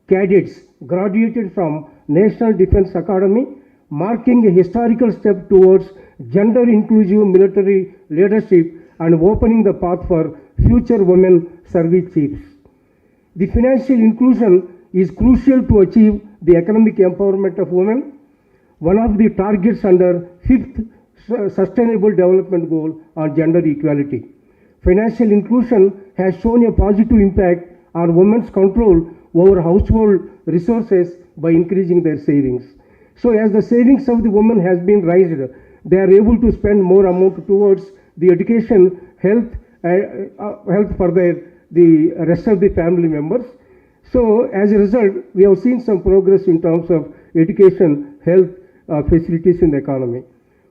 cadets graduated from National Defence Academy, marking a historical step towards gender-inclusive military leadership and opening the path for future women service chiefs. The financial inclusion is crucial to achieve the economic empowerment of women, one of the targets under 5th Sustainable Development Goal on gender equality. Financial inclusion has shown a positive impact on women's control over household resources by increasing their savings. So as the savings of the women has been raised, they are able to spend more amount towards the education, health for the rest of the family members. So as a result, we have seen some progress in terms of education, health facilities in the economy.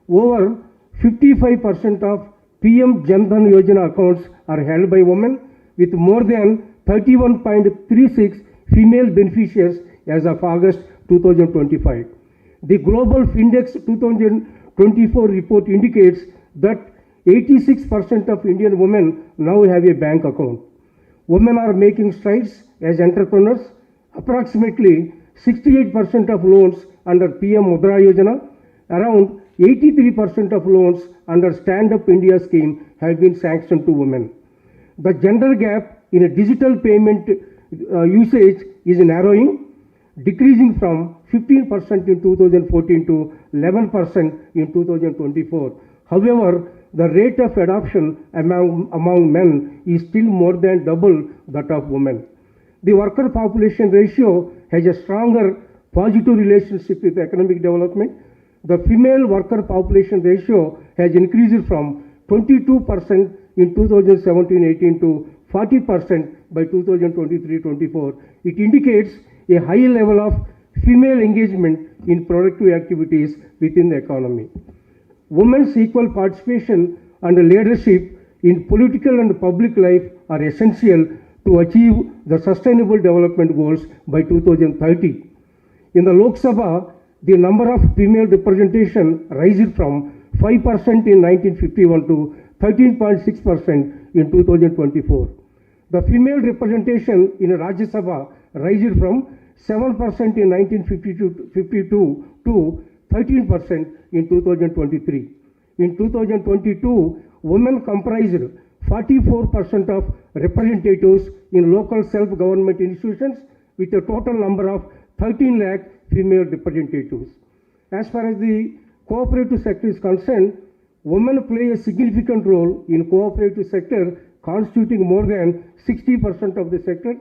Over 55% of PM Jan Dhan Yojana accounts are held by women, with more than 31.36 female beneficiaries as of August 2025. The Global Findex 2024 report indicates that 86% of Indian women now have a bank account. Women are making strides as entrepreneurs. Approximately 68% of loans under PM Mudra Yojana, around 83% of loans under Stand Up India scheme have been sanctioned to women. The gender gap in a digital payment usage is narrowing, decreasing from 15% in 2014 to 11% in 2024. However, the rate of adoption among men is still more than double that of women. The worker population ratio has a stronger positive relationship with economic development. The female worker population ratio has increased from 22% in 2017-18 to 40% by 2023-24. It indicates a high level of female engagement in productive activities within the economy. Women's equal participation and leadership in political and public life are essential to achieve the Sustainable Development Goals by 2030. In the Lok Sabha, the number of female representation rises from 5% in 1951 to 13.6% in 2024. The female representation in Rajya Sabha rises from 7% in 1952 to 13% in 2023. In 2022, women comprised 44% of representatives in local self-government institutions, with a total number of 13 lakh female representatives. As far as the cooperative sector is concerned, women play a significant role in cooperative sector, constituting more than 60% of the sector.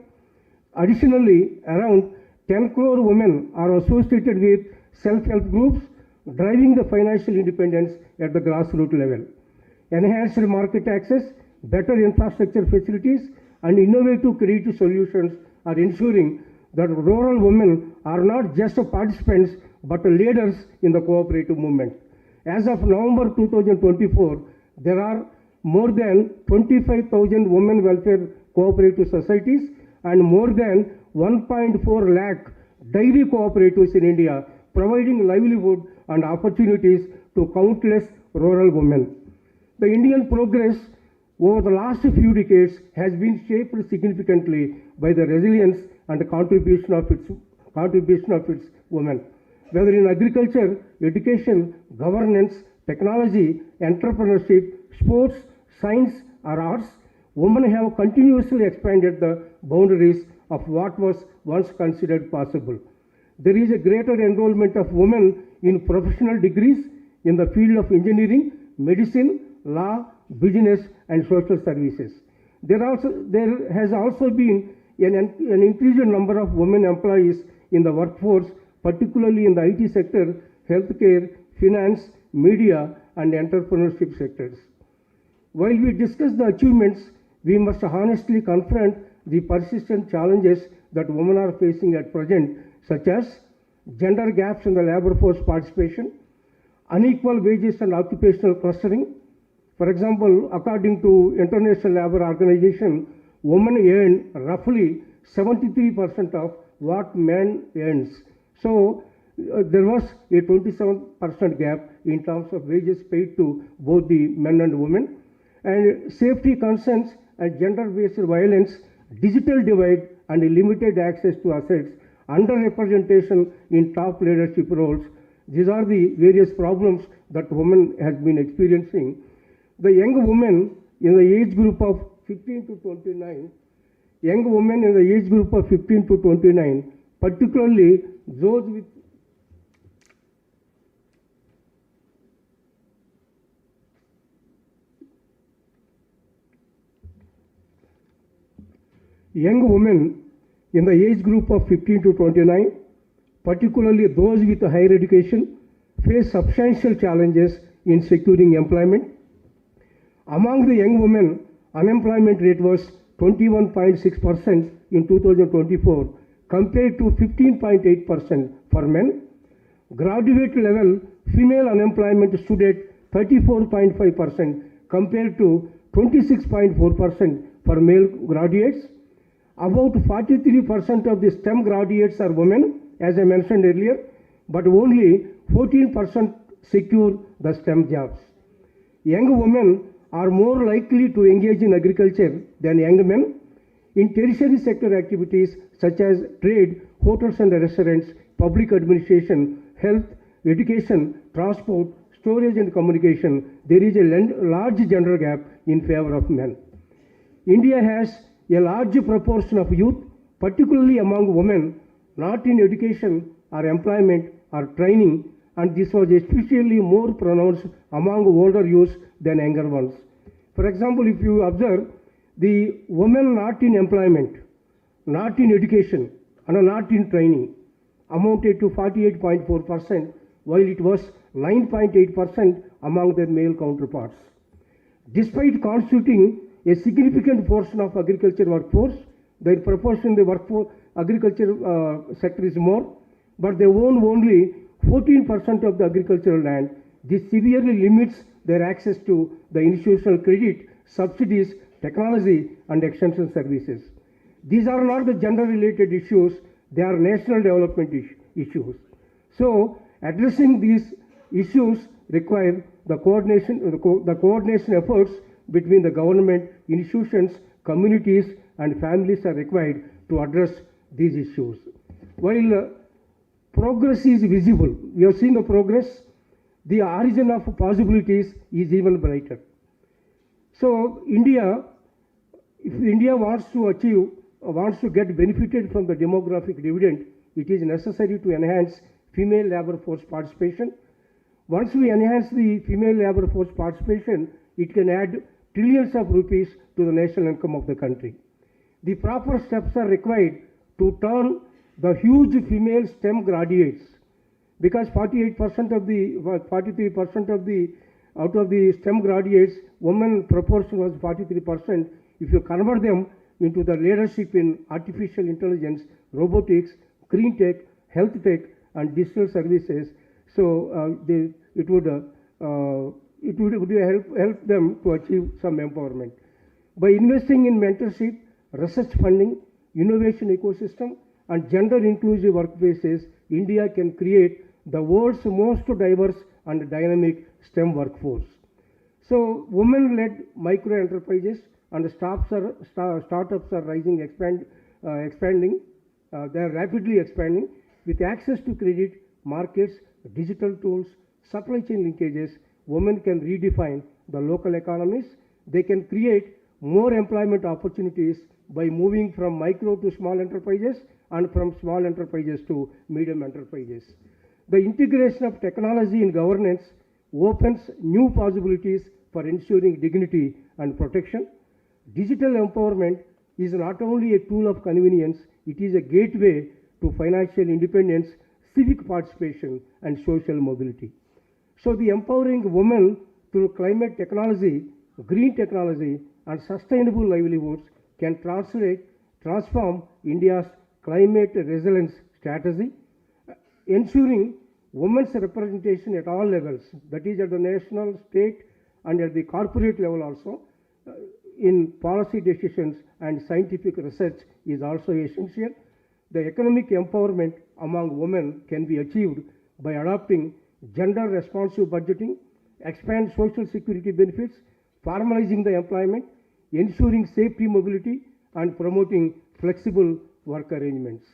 Additionally, around 10 crore women are associated with self-help groups, driving the financial independence at the grassroots level. Enhanced market access, better infrastructure facilities, and innovative creative solutions are ensuring that rural women are not just participants but leaders in the cooperative movement. As of November 2024, there are more than 25,000 women welfare cooperative societies and more than 1.4 lakh dairy cooperatives in India, providing livelihood and opportunities to countless rural women. The Indian progress over the last few decades has been shaped significantly by the resilience and contribution of its women. Whether in agriculture, education, governance, technology, entrepreneurship, sports, science, or arts, women have continuously expanded the boundaries of what was once considered possible. There is a greater enrollment of women in professional degrees in the field of engineering, medicine, law, business, and social services. There has also been an increased number of women employees in the workforce, particularly in the IT sector, healthcare, finance, media, and entrepreneurship sectors. While we discuss the achievements, we must honestly confront the persistent challenges that women are facing at present, such as gender gaps in the labor force participation, unequal wages and occupational clustering. For example, according to International Labour Organization, women earn roughly 73% of what men earns. So there was a 27% gap in terms of wages paid to both the men and women. And safety concerns and gender-based violence, digital divide and limited access to assets, underrepresentation in top leadership roles. These are the various problems that women has been experiencing. The young women in the age group of 15 to 29, particularly those with young women in the age group of 15 to 29, particularly those with higher education, face substantial challenges in securing employment. Among the young women, unemployment rate was 21.6% in 2024 compared to 15.8% for men. Graduate level female unemployment stood at 34.5% compared to 26.4% for male graduates. About 43% of the STEM graduates are women, as I mentioned earlier, but only 14% secure the STEM jobs. Young women are more likely to engage in agriculture than young men. In tertiary sector activities such as trade, hotels and restaurants, public administration, health, education, transport, storage and communication, there is a large gender gap in favor of men. India has a large proportion of youth, particularly among women, not in education or employment or training, and this was especially more pronounced among older youths than younger ones. For example, if you observe, the women not in employment, not in education, and not in training amounted to 48.4%, while it was 9.8% among their male counterparts. Despite constituting a significant portion of agriculture workforce, their proportion in the workforce agriculture sector is more, but they own only 14% of the agricultural land. This severely limits their access to the institutional credit, subsidies, technology, and extension services. These are not the gender-related issues; they are national development issues. So, addressing these issues require the coordination efforts between the government, institutions, communities, and families are required to address these issues. While progress is visible, we have seen the progress, the horizon of possibilities is even brighter. So, if India wants to get benefited from the demographic dividend, it is necessary to enhance female labor force participation. Once we enhance the female labor force participation, it can add trillions of rupees to the national income of the country. The proper steps are required to turn the huge female STEM graduates, because 43% out of the STEM graduates, women proportion was 43%. If you convert them into the leadership in artificial intelligence, robotics, green tech, health tech, and digital services, so it would help them to achieve some empowerment. By investing in mentorship, research funding, innovation ecosystem, and gender-inclusive workplaces, India can create the world's most diverse and dynamic STEM workforce. So, women-led micro-enterprises and startups are expanding. They are rapidly expanding. With access to credit, markets, digital tools, supply chain linkages, women can redefine the local economies. They can create more employment opportunities by moving from micro to small enterprises and from small enterprises to medium enterprises. The integration of technology in governance opens new possibilities for ensuring dignity and protection. Digital empowerment is not only a tool of convenience, it is a gateway to financial independence, civic participation, and social mobility. So the empowering women through climate technology, green technology, and sustainable livelihoods can transform India's climate resilience strategy, ensuring women's representation at all levels, that is at the national, state, and at the corporate level also, in policy decisions and scientific research is also essential. The economic empowerment among women can be achieved by adopting gender responsive budgeting, expand social security benefits, formalizing the employment, ensuring safety mobility, and promoting flexible work arrangements.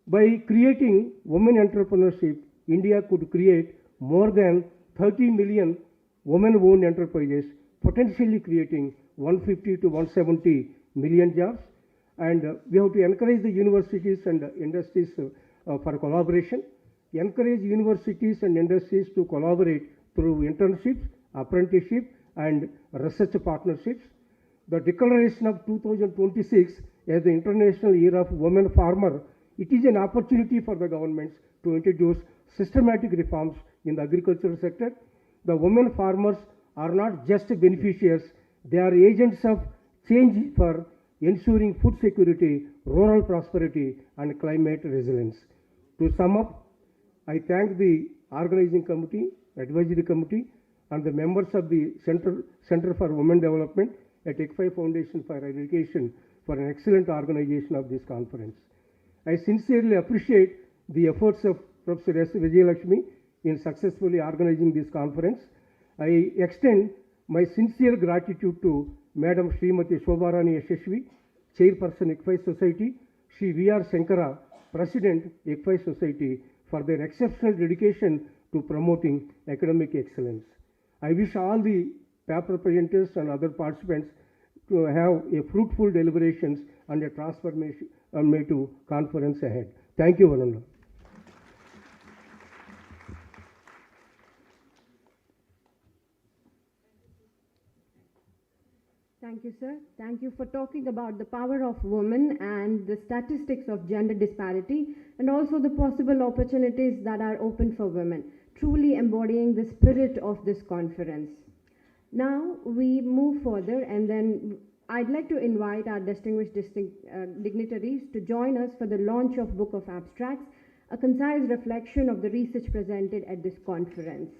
By creating women entrepreneurship, India could create more than 30 million women-owned enterprises, potentially creating 150 to 170 million jobs. And we have to encourage the universities and industries for collaboration, encourage universities and industries to collaborate through internships, apprenticeship, and research partnerships. The declaration of 2026 as the International Year of Women Farmer, it is an opportunity for the governments to introduce systematic reforms in the agricultural sector. The women farmers are not just beneficiaries, they are agents of change for ensuring food security, rural prosperity, and climate resilience. To sum up, I thank the organizing committee, advisory committee, and the members of the Center for Women Development at ICFAI Foundation for Education for an excellent organization of this conference. I sincerely appreciate the efforts of Professor S. Vijayalakshmi in successfully organizing this conference. I extend my sincere gratitude to Madam Srimati Shobharani Yashashvi, Chairperson ICFAI Society, Shri V.R. Shankara, President ICFAI Society, for their exceptional dedication to promoting academic excellence. I wish all the paper presenters and other participants to have a fruitful deliberations and a transformative conference ahead. Thank you, Vananda.
Thank you, sir. Thank you for talking about the power of women and the statistics of gender disparity and also the possible opportunities that are open for women, truly embodying the spirit of this conference. Now we move further, and then I'd like to invite our distinguished dignitaries to join us for the launch of Book of Abstracts, a concise reflection of the research presented at this conference.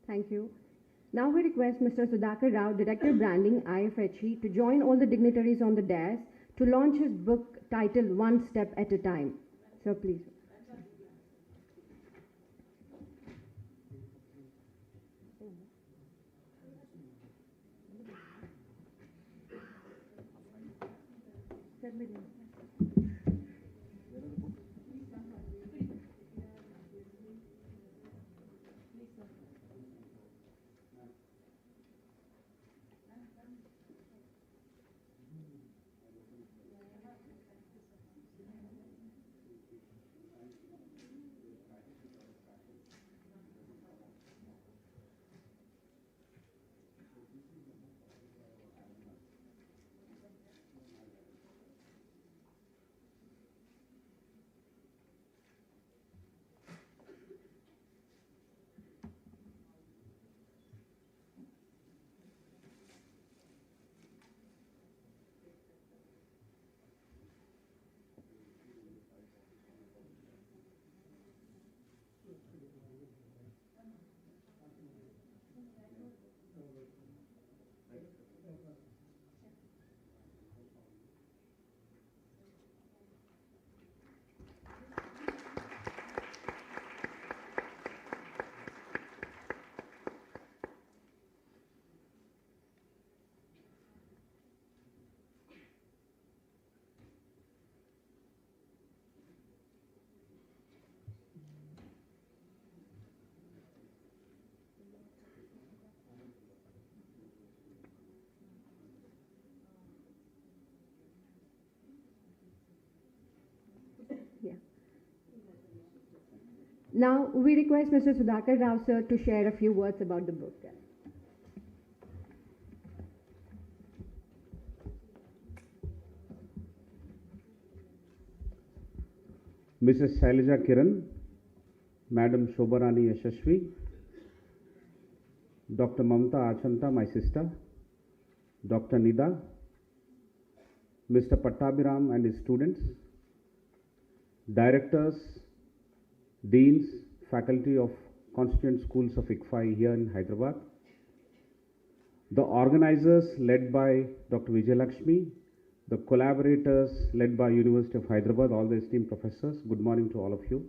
Thank you. Now we request Mr. Sudhakar Rao, Director Branding, IFHE, to join all the dignitaries on the dais to launch his book titled One Step at a Time. Sir, please. Now, we request Mr. Sudhakar Rao, sir, to share a few words about the book.
Mrs. Shailaja Kiron, Madam Shobarani Yashashvi, Dr. Mamta Achanta, my sister, Dr. Nida, Mr. Pattabhiram and his students, directors, deans, faculty of constituent schools of ICFAI here in Hyderabad, the organizers led by Dr. Vijayalakshmi, the collaborators led by University of Hyderabad, all the esteemed professors, good morning to all of you.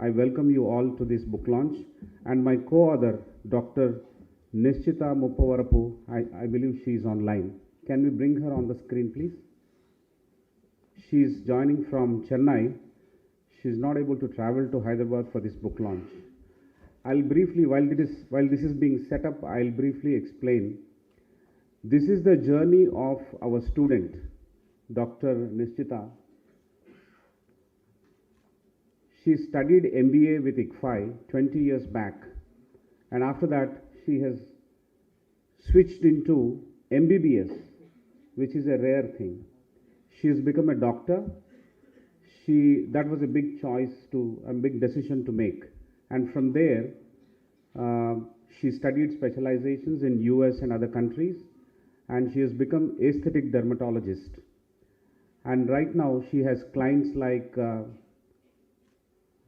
I welcome you all to this book launch, and my co-author, Dr. Nishchita Muppavarapu, I believe she is online. Can we bring her on the screen, please? She is joining from Chennai. She is not able to travel to Hyderabad for this book launch. I'll briefly, while this is being set up, I'll briefly explain. This is the journey of our student, Dr. Nishchita. She studied MBA with ICFAI 20 years back, and after that she has switched into MBBS, which is a rare thing. She has become a doctor. That was a big big decision to make, and from there she studied specializations in US and other countries, and she has become aesthetic dermatologist. And right now she has clients like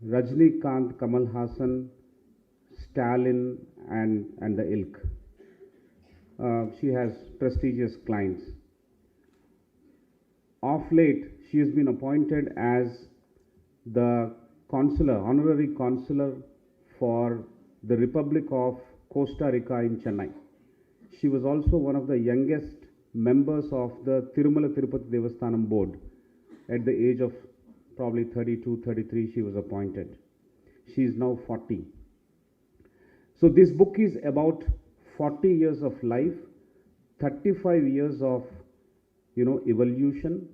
Rajnikant, Kamal Hassan, Stalin, and the ilk. She has prestigious clients. Of late, she has been appointed as the honorary consular for the Republic of Costa Rica in Chennai. She was also one of the youngest members of the Tirumala Tirupati Devasthanam board. At the age of probably 32, 33, she was appointed. She is now 40. So this book is about 40 years of life, 35 years of evolution,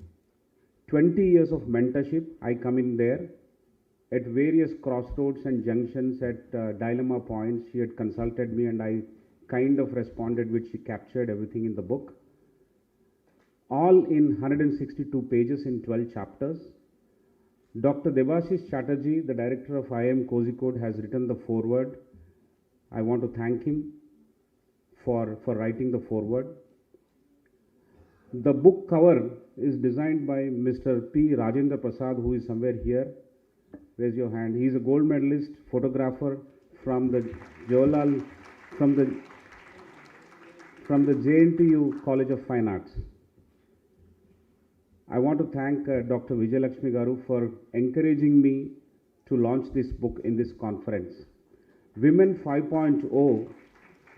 20 years of mentorship. I come in there at various crossroads and junctions, at dilemma points. She had consulted me and I kind of responded, which she captured everything in the book. All in 162 pages in 12 chapters. Dr. Debashish Chatterjee, the director of IIM Kozhikode, has written the foreword. I want to thank him for writing the foreword. The book cover is designed by Mr. P. Rajendra Prasad, who is somewhere here. Raise your hand. He is a gold medalist photographer from the JNTU College of Fine Arts. I want to thank Dr. Vijayalakshmi Garu for encouraging me to launch this book in this conference. Women 5.0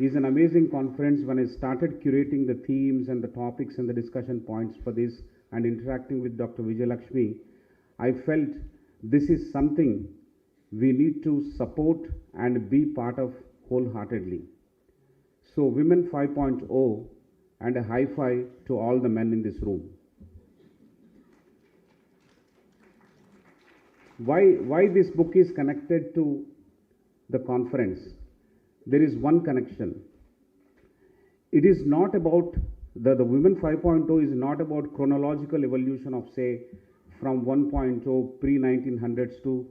is an amazing conference. When I started curating the themes and the topics and the discussion points for this and interacting with Dr. Vijayalakshmi, I felt this is something we need to support and be part of wholeheartedly. So Women 5.0 and a high five to all the men in this room. Why this book is connected to the conference? There is one connection. It is not about the Women 5.0 is not about chronological evolution of, say, from 1.0 pre-1900s to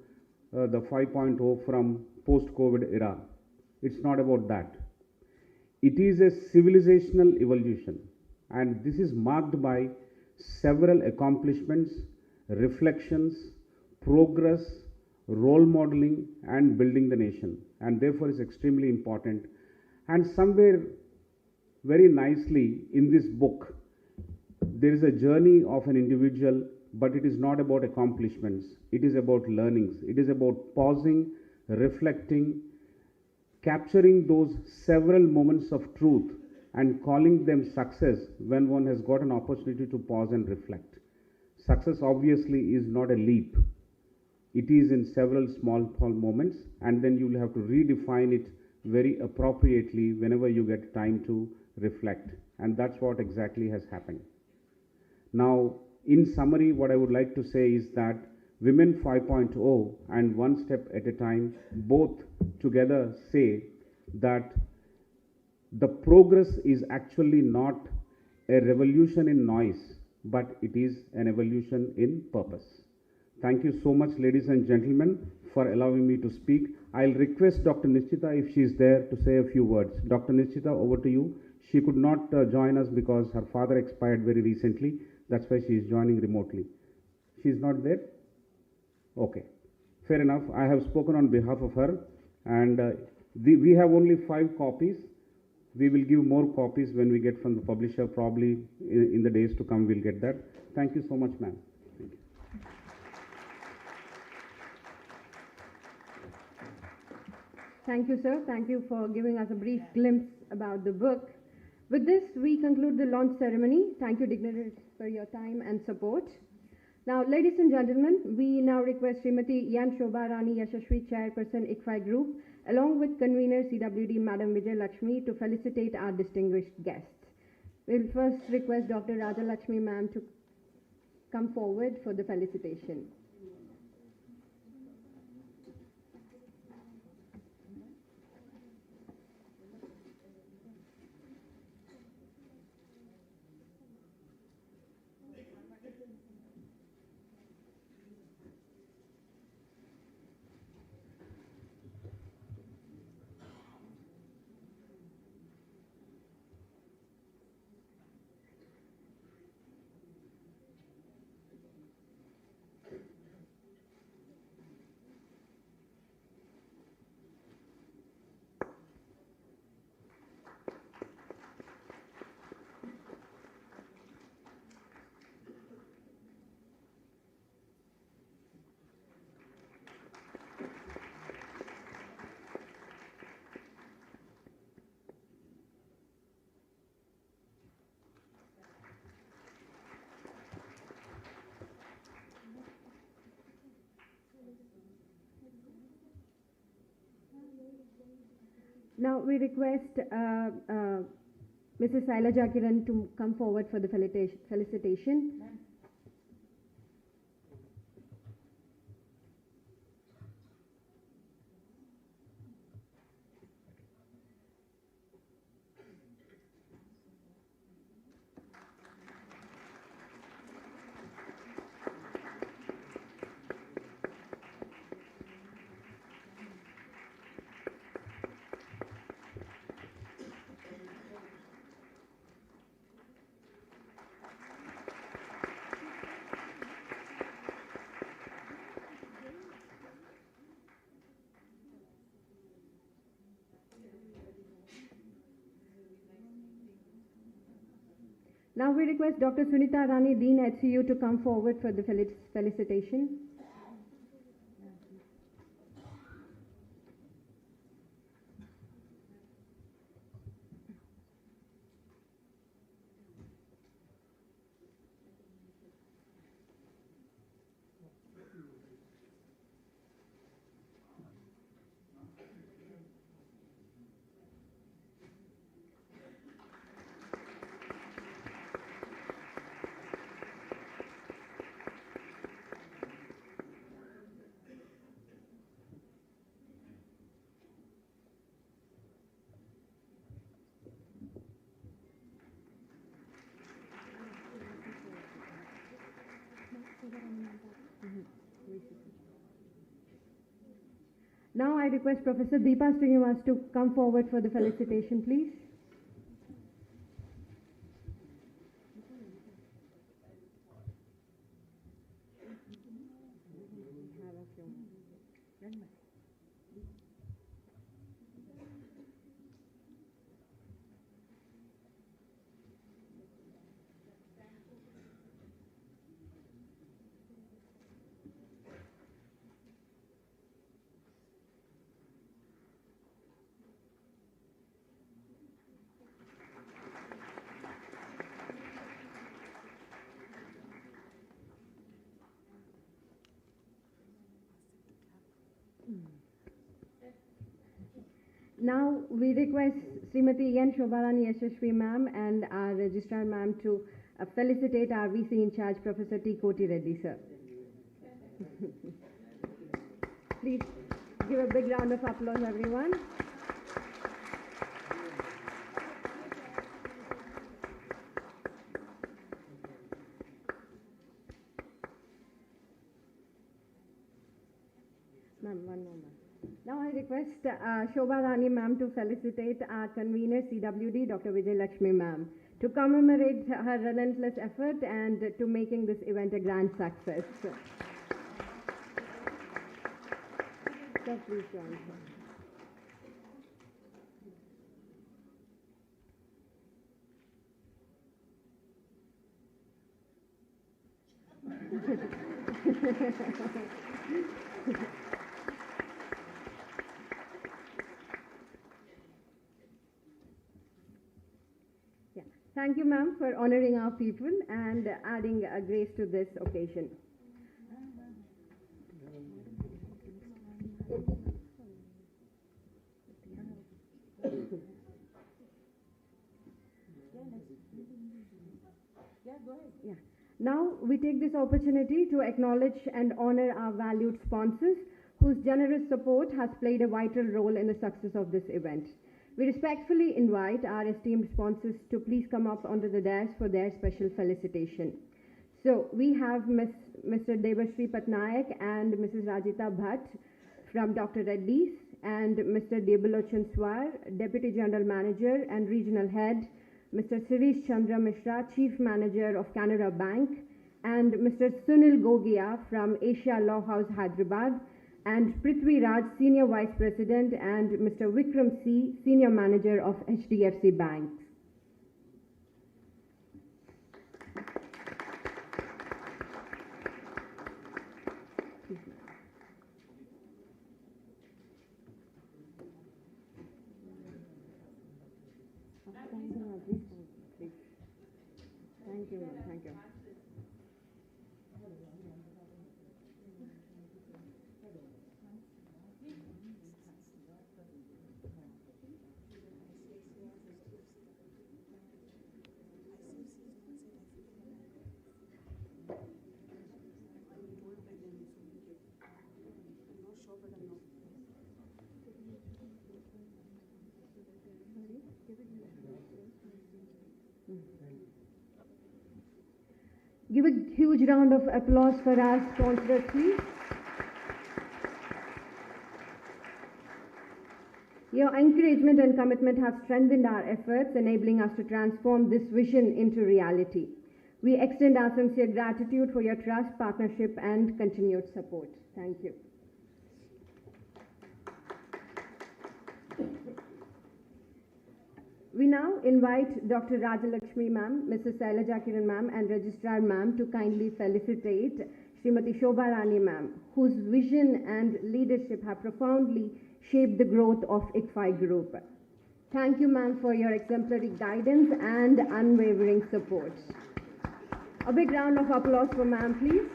the 5.0 from post-COVID era. It's not about that. It is a civilizational evolution, and this is marked by several accomplishments, reflections, progress, role modeling, and building the nation, and therefore is extremely important. And somewhere very nicely in this book there is a journey of an individual, but it is not about accomplishments. It is about learnings. It is about pausing, reflecting, capturing those several moments of truth and calling them success when one has got an opportunity to pause and reflect. Success obviously is not a leap. It is in several small moments, and then you will have to redefine it very appropriately whenever you get time to reflect. And that's what exactly has happened. Now, in summary, what I would like to say is that Women 5.0 and One Step at a Time both together say that the progress is actually not a revolution in noise, but it is an evolution in purpose. Thank you so much, ladies and gentlemen, for allowing me to speak. I'll request Dr. Nishchita, if she is there, to say a few words. Dr. Nishchita, over to you. She could not join us because her father expired very recently. That's why she is joining remotely. She is not there? Okay. Fair enough. I have spoken on behalf of her, and we have only 5 copies. We will give more copies when we get from the publisher. Probably in the days to come, we'll get that. Thank you so much, ma'am. Thank you.
Thank you, sir. Thank you for giving us a brief glimpse about the book. With this, we conclude the launch ceremony. Thank you, dignitaries, for your time and support. Now, ladies and gentlemen, we now request Srimati Yan Shobha Rani Yashashwi, Chairperson, ICFAI Group, along with Convener CWD, Madam Vijay Lakshmi, to felicitate our distinguished guests. We'll first request Dr. Raja Lakshmi ma'am to come forward for the felicitation. Now we request Mrs. Shailaja Kiron to come forward for the felicitation. Now we request Dr. Sunita Rani, Dean HCU, to come forward for the felicitation. Now I request Professor Deepa Srinivas to come forward for the felicitation, please. Now we request Srimati Yan Shobha Rani Yashashwi ma'am and our registrar ma'am to felicitate our VC in charge, Professor T. Koti Reddy sir. Please give a big round of applause, everyone. Ma'am, one more, ma'am. Now I request Shobha Rani ma'am to felicitate our convener CWD, Dr. Vijay Lakshmi ma'am, to commemorate her relentless effort and to making this event a grand success. So please join her. Yeah. Thank you, ma'am, for honoring our people and adding a grace to this occasion. Yeah. Now we take this opportunity to acknowledge and honor our valued sponsors whose generous support has played a vital role in the success of this event. We respectfully invite our esteemed sponsors to please come up onto the dais for their special felicitation. So we have Mr. Debashri Patnaik and Mrs. Rajita Bhatt from Dr. Reddy's and Mr. Debalochan Swar, Deputy General Manager and Regional Head, Mr. Sirish Chandra Mishra, Chief Manager of Canara Bank, and Mr. Sunil Gogia from Asia Law House, Hyderabad, and Prithvi Raj, Senior Vice President, and Mr. Vikram C, Senior Manager of HDFC Bank. Thank you, ma'am. Thank you. Give a huge round of applause for our sponsors, please. Your encouragement and commitment have strengthened our efforts, enabling us to transform this vision into reality. We extend our sincere gratitude for your trust, partnership, and continued support. Thank you. We now invite Dr. Rajalakshmi ma'am, Mrs. Shailaja Kiron ma'am, and Registrar ma'am to kindly felicitate Srimati Shobha Rani ma'am, whose vision and leadership have profoundly shaped the growth of ICFAI Group. Thank you, ma'am, for your exemplary guidance and unwavering support. A big round of applause for ma'am, please.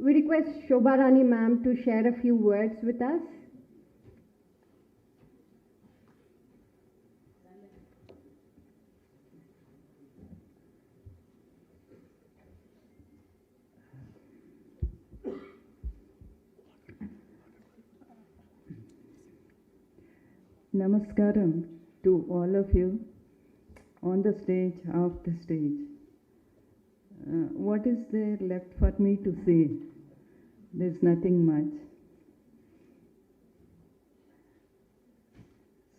We request Shobha Rani ma'am to share a few words with us.
Namaskaram to all of you on the stage, off the stage. What is there left for me to say? There's nothing much.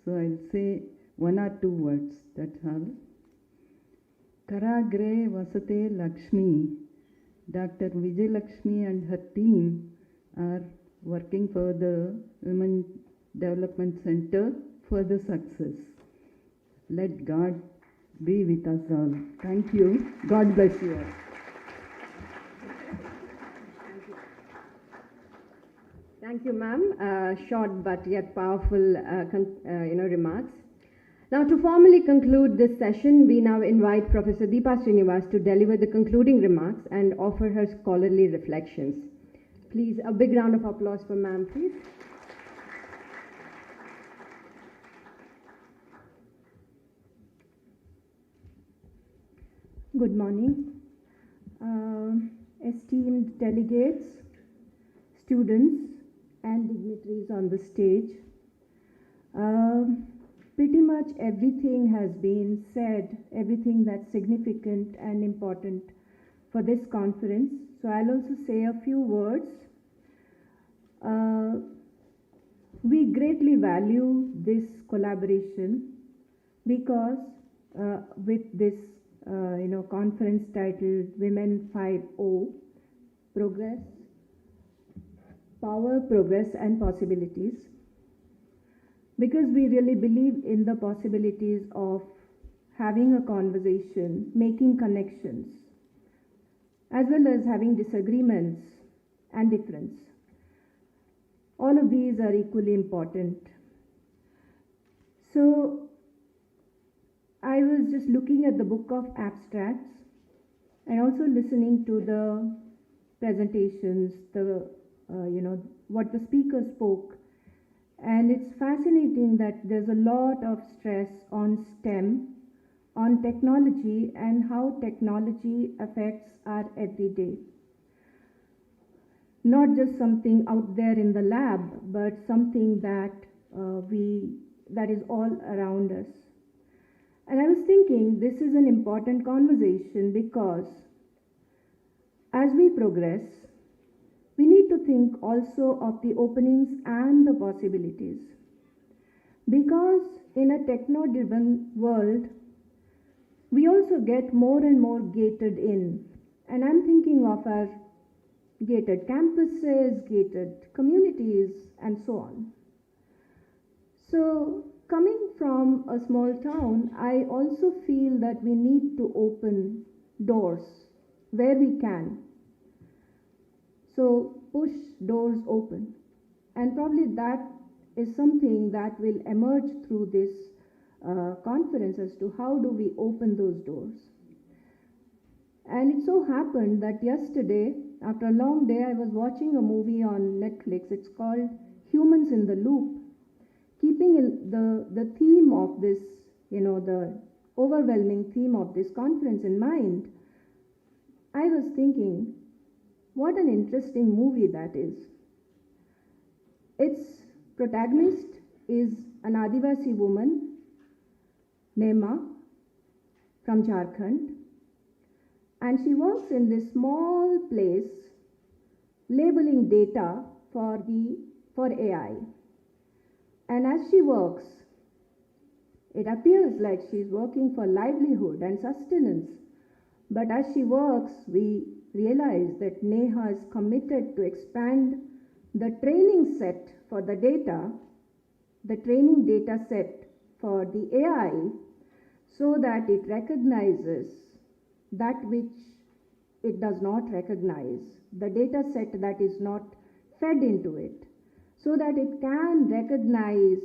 So I'll say one or two words, that's all. Karagre Vasate Lakshmi, Dr. Vijay Lakshmi and her team are working for the Women Development Center for the success. Let God be with us all. Thank you. God bless you all.
Thank you, ma'am. Short but yet powerful, remarks. Now, to formally conclude this session, we now invite Professor Deepa Srinivas to deliver the concluding remarks and offer her scholarly reflections. Please, a big round of applause for ma'am, please.
Good morning. Esteemed delegates, students, and dignitaries on the stage. Pretty much everything has been said, everything that's significant and important for this conference. So I'll also say a few words. We greatly value this collaboration because with this conference titled Women 5.0, Progress, Power, Progress and Possibilities, because we really believe in the possibilities of having a conversation, making connections, as well as having disagreements and difference. All of these are equally important. So I was just looking at the book of abstracts and also listening to the presentations, what the speaker spoke. And it's fascinating that there's a lot of stress on STEM, on technology, and how technology affects our everyday. Not just something out there in the lab, but something that that is all around us. And I was thinking this is an important conversation because as we progress, we need to think also of the openings and the possibilities. Because in a techno-driven world, we also get more and more gated in. And I'm thinking of our gated campuses, gated communities, and so on. So, coming from a small town, I also feel that we need to open doors where we can. So push doors open. And probably that is something that will emerge through this conference as to how do we open those doors. And it so happened that yesterday, after a long day, I was watching a movie on Netflix. It's called Humans in the Loop. Keeping in the theme of this, the overwhelming theme of this conference in mind, I was thinking, what an interesting movie that is. Its protagonist is an Adivasi woman, Nema, from Jharkhand, and she works in this small place labeling data for AI. And as she works, it appears like she's working for livelihood and sustenance. But as she works, we realize that Neha is committed to expand the training set for the data, the training data set for the AI, so that it recognizes that which it does not recognize, the data set that is not fed into it, so that it can recognize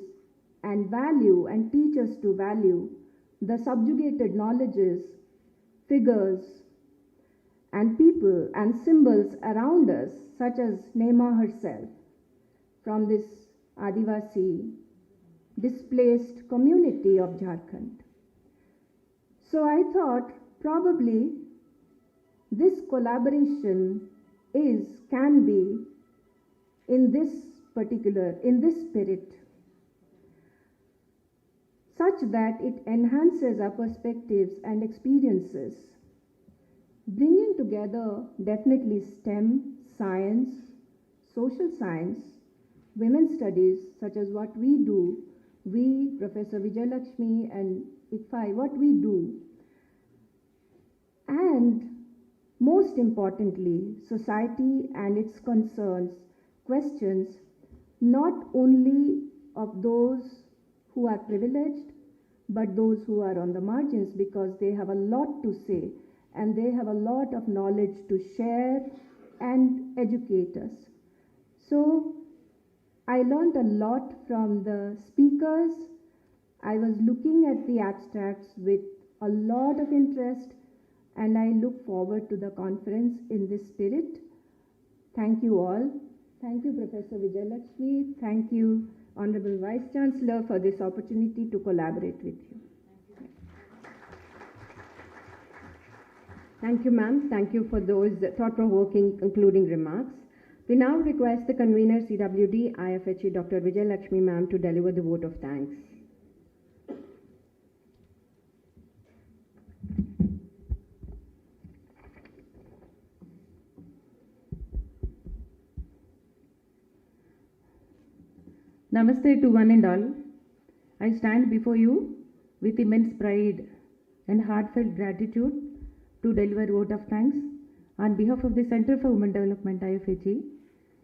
and value and teach us to value the subjugated knowledges, figures, and people and symbols around us, such as Nema herself, from this Adivasi displaced community of Jharkhand. So I thought probably this collaboration can be in this spirit, such that it enhances our perspectives and experiences, bringing together definitely STEM, science, social science, women's studies, such as what we do, we, Professor Vijayalakshmi and ICFAI, what we do, and most importantly, society and its concerns, questions, not only of those who are privileged, but those who are on the margins, because they have a lot to say and they have a lot of knowledge to share and educate us. So I learned a lot from the speakers. I was looking at the abstracts with a lot of interest, and I look forward to the conference in this spirit. Thank you all. Thank you, Professor Vijayalakshmi. Thank you, Honorable Vice Chancellor, for this opportunity to collaborate with you.
Thank you, ma'am. Thank you for those thought-provoking concluding remarks. We now request the convener CWD IFHE Dr. Vijayalakshmi ma'am to deliver the vote of thanks.
Namaste to one and all. I stand before you with immense pride and heartfelt gratitude to deliver vote of thanks on behalf of the Center for Women Development IFHE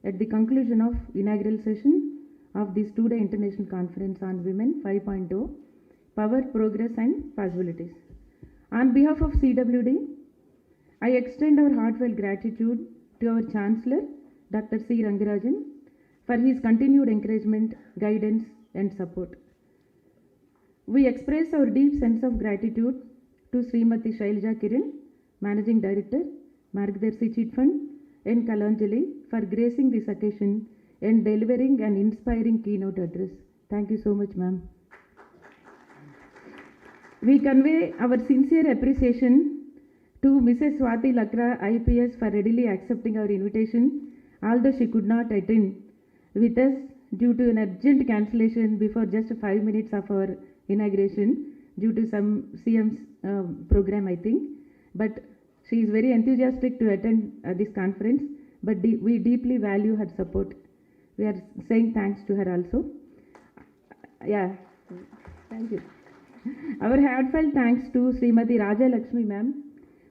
at the conclusion of inaugural session of this two-day International Conference on Women 5.0, Power, Progress and Possibilities. On behalf of CWD, I extend our heartfelt gratitude to our Chancellor, Dr. C. Rangarajan, for his continued encouragement, guidance and support. We express our deep sense of gratitude to Srimati Shailaja Kiron, Managing Director, Margadarsi Chit Fund and Kalanjali for gracing this occasion and delivering an inspiring keynote address. Thank you so much, ma'am. We convey our sincere appreciation to Mrs. Swati Lakra, IPS, for readily accepting our invitation, although she could not attend with us due to an urgent cancellation before just 5 minutes of our inauguration due to some CM's program, I think. But she is very enthusiastic to attend this conference, but we deeply value her support. We are saying thanks to her also. Yeah, thank you. Our heartfelt thanks to Srimati Raja Lakshmi ma'am,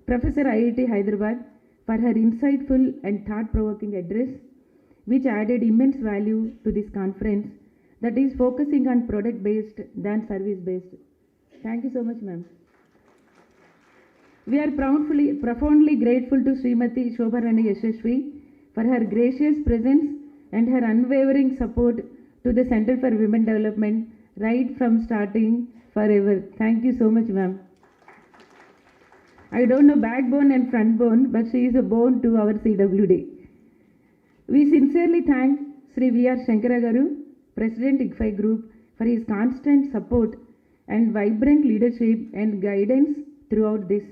Professor IIT Hyderabad, for her insightful and thought-provoking address, which added immense value to this conference that is focusing on product-based than service-based. Thank you so much, ma'am. We are profoundly grateful to Srimati Shobharani Yashashvi for her gracious presence and her unwavering support to the Center for Women Development right from starting forever. Thank you so much, ma'am. I don't know backbone and front bone, but she is a bone to our CWD. We sincerely thank Sri V.R. Shankaragaru, President ICFAI Group, for his constant support and vibrant leadership and guidance throughout this.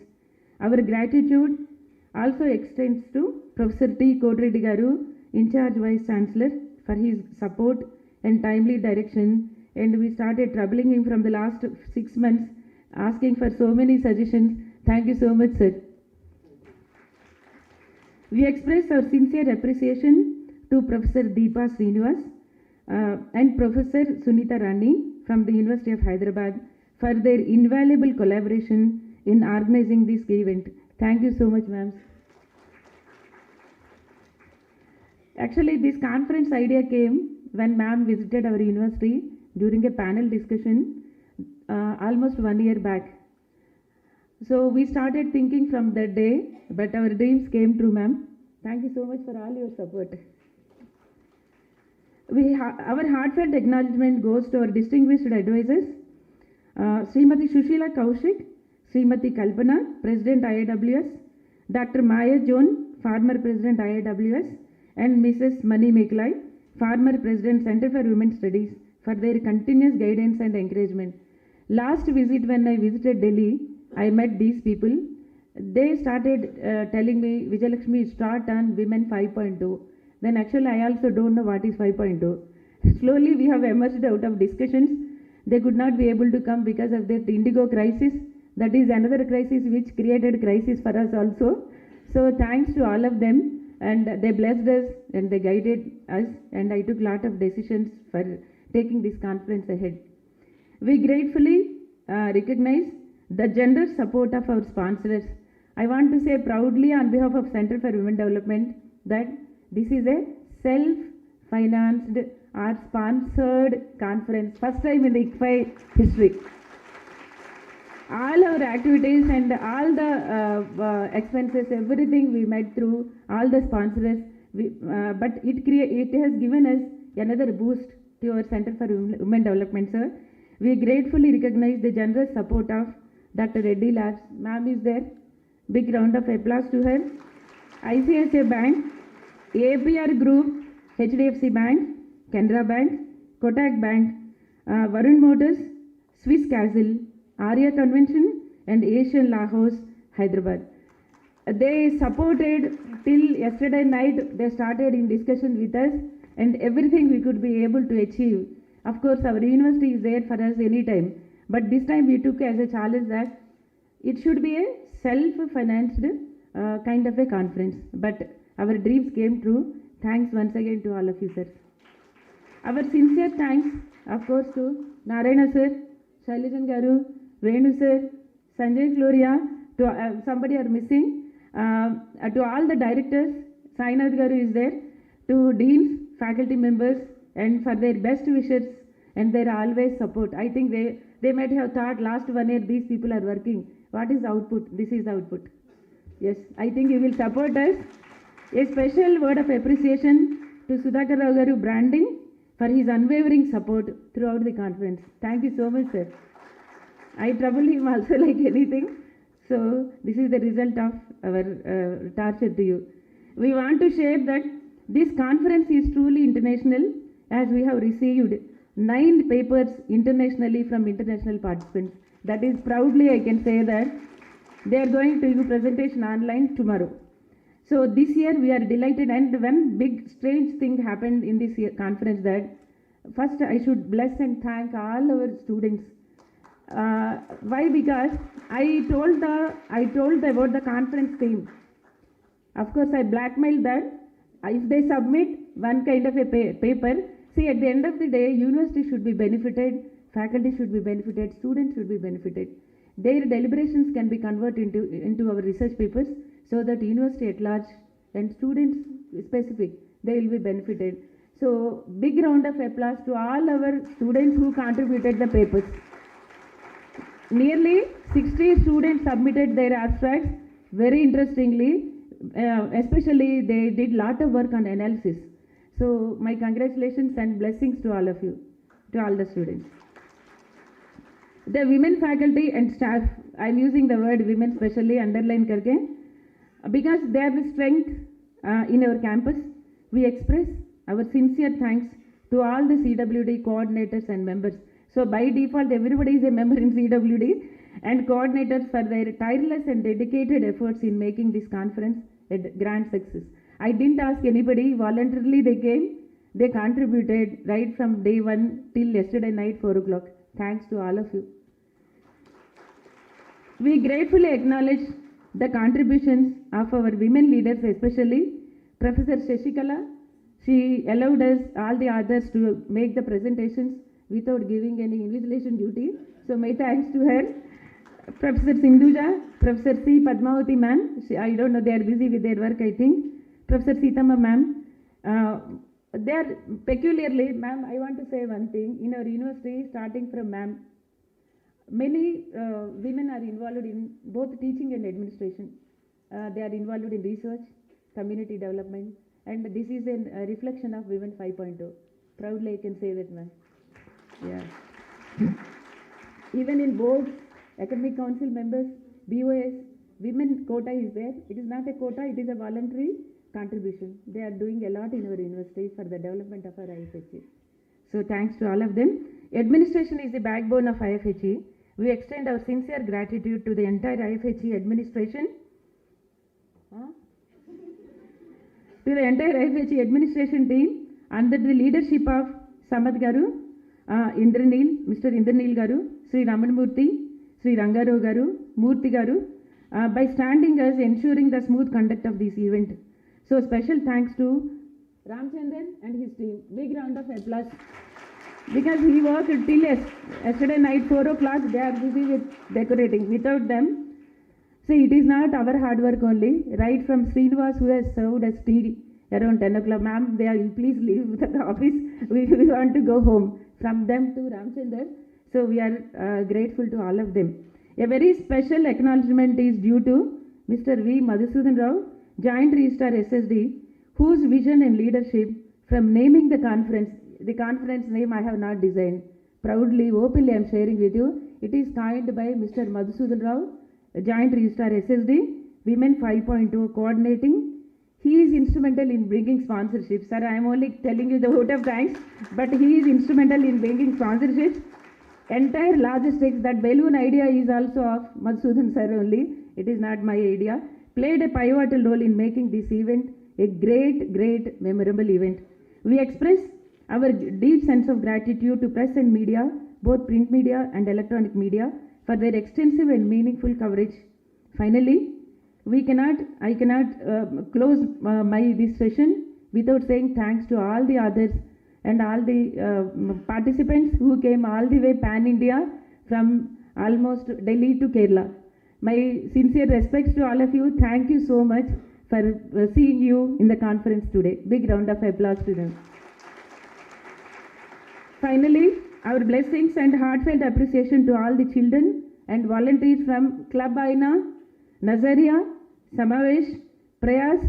Our gratitude also extends to Professor T. Kodreddy Garu, In charge Vice Chancellor, for his support and timely direction, and we started troubling him from the last 6 months, asking for so many suggestions. Thank you so much, sir. We express our sincere appreciation to Professor Deepa Srinivas and Professor Sunita Rani from the University of Hyderabad for their invaluable collaboration in organizing this event. Thank you so much, ma'am. Actually, this conference idea came when ma'am visited our university during a panel discussion almost 1 year back. So we started thinking from that day, but our dreams came true, ma'am. Thank you so much for all your support. Our heartfelt acknowledgement goes to our distinguished advisors, Srimati Shushila Kaushik, Srimati Kalpana, President IAWS, Dr. Maya Joan, former President IAWS, and Mrs. Mani Meklai, former President Center for Women Studies, for their continuous guidance and encouragement. Last visit, when I visited Delhi, I met these people. They started telling me, Vijayalakshmi, start on Women 5.0. Then actually I also don't know what is 5.0. Slowly we have emerged out of discussions. They could not be able to come because of the indigo crisis. That is another crisis which created crisis for us also. So thanks to all of them, and they blessed us and they guided us, and I took a lot of decisions for taking this conference ahead. We gratefully recognize the generous support of our sponsors. I want to say proudly on behalf of Center for Women Development that this is a self-financed or sponsored conference, first time in the ICFAI history. All our activities and all the expenses, everything we met through all the sponsors, but it has given us another boost to our Center for Women Development, sir. We gratefully recognize the generous support of Dr. Reddy Labs. Ma'am is there. Big round of applause to her. ICFAI Bank, APR Group, HDFC Bank, Canara Bank, Kotak Bank, Varun Motors, Swiss Castle, Arya Convention, and Asian Lahos, Hyderabad. They supported till yesterday night. They started in discussion with us, and everything we could be able to achieve. Of course, our university is there for us anytime, but this time we took as a challenge that it should be a self-financed kind of a conference. But our dreams came true. Thanks once again to all of you, sir. Our sincere thanks, of course, to Narayana sir, Shailaja garu, Venu sir, Sanjay Floria, to somebody are missing, to all the directors, Sainath garu is there, to deans, faculty members, and for their best wishes and their always support. I think they might have thought last 1 year these people are working. What is output? This is output. Yes, I think you will support us. A special word of appreciation to Sudhakar Rao garu branding for his unwavering support throughout the conference. Thank you so much, sir. I trouble him also like anything. So this is the result of our torture to you. We want to share that this conference is truly international, as we have received 9 papers internationally from international participants. That is proudly I can say that they are going to do presentation online tomorrow. So this year we are delighted, and one big strange thing happened in this year conference that first I should bless and thank all our students. Why? Because I told about the conference theme. Of course, I blackmailed that if they submit one kind of a paper, see, at the end of the day, university should be benefited, faculty should be benefited, students should be benefited. Their deliberations can be converted into our research papers, so that university at large and students specific, they will be benefited. So, big round of applause to all our students who contributed the papers. Nearly 60 students submitted their abstracts. Very interestingly, especially they did lot of work on analysis. So my congratulations and blessings to all of you, to all the students. The women faculty and staff, I am using the word women specially underline karke, because they are the strength in our campus. We express our sincere thanks to all the CWD coordinators and members. So by default, everybody is a member in CWD, and coordinators for their tireless and dedicated efforts in making this conference a grand success. I didn't ask anybody, voluntarily they came, they contributed right from day 1 till yesterday night 4 o'clock. Thanks to all of you. We gratefully acknowledge the contributions of our women leaders, especially Professor Shashikala. She allowed us, all the others, to make the presentations without giving any invigilation duty. So my thanks to her. Professor Sindhuja, Professor C. Padmavati ma'am, I don't know, they are busy with their work, I think. Professor Sitama ma'am, they are peculiarly, ma'am, I want to say one thing. In our university, starting from ma'am, many women are involved in both teaching and administration. They are involved in research, community development, and this is a reflection of Women 5.0. Proudly I can say that, ma'am. Yeah. Even in boards, academic council members, BOS, women quota is there. It is not a quota, it is a voluntary contribution. They are doing a lot in our university for the development of our IFHE. So thanks to all of them. Administration is the backbone of IFHE. We extend our sincere gratitude to the entire IFHE administration. To the entire IFHE administration team under the leadership of Samad Garu, Indranil, Mr. Indranil Garu, Sri Ramanamurthy, Sri Rangarao Garu, Murthy Garu, by standing us, ensuring the smooth conduct of this event. So special thanks to Ramchandran and his team. Big round of applause. Because he worked till yesterday night 4 o'clock, they are busy with decorating. Without them, see, it is not our hard work only. Right from Srinivas, who has served as tea around 10 o'clock, ma'am, they are, please leave the office. We want to go home. From them to Ramchandran. So we are grateful to all of them. A very special acknowledgement is due to Mr. V. Madhusudan Rao, Joint Registrar SSD, whose vision and leadership from naming the conference, the conference name I have not designed. Proudly, openly I am sharing with you. It is coined by Mr. Madhusudan Rao, Joint Registrar SSD, Women 5.2 coordinating. He is instrumental in bringing sponsorships. Sir, I am only telling you the vote of thanks, but he is instrumental in bringing sponsorships. Entire logistics, that balloon idea is also of Madhusudan sir only. It is not my idea. Played a pivotal role in making this event a great, memorable event. We express our deep sense of gratitude to press and media, both print media and electronic media, for their extensive and meaningful coverage. Finally, I cannot close this session without saying thanks to all the others and all the participants who came all the way pan-India from almost Delhi to Kerala. My sincere respects to all of you. Thank you so much for seeing you in the conference today. Big round of applause to them. Finally, our blessings and heartfelt appreciation to all the children and volunteers from Club Aina, Nazaria, Samavesh, Prayas,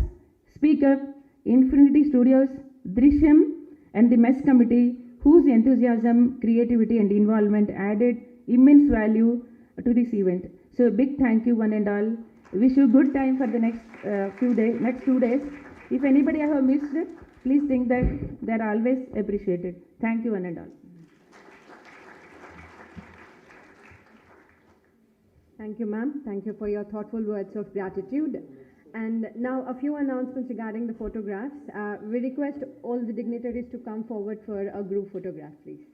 Speak Up, Infinity Studios, Drishyam, and the mess committee, whose enthusiasm, creativity and involvement added immense value to this event. So big thank you one and all. Wish you good time for the next 2 days. If anybody I have missed, please think that they are always appreciated. Thank you one and all.
Thank you, ma'am. Thank you for your thoughtful words of gratitude. And now a few announcements regarding the photographs. We request all the dignitaries to come forward for a group photograph, please.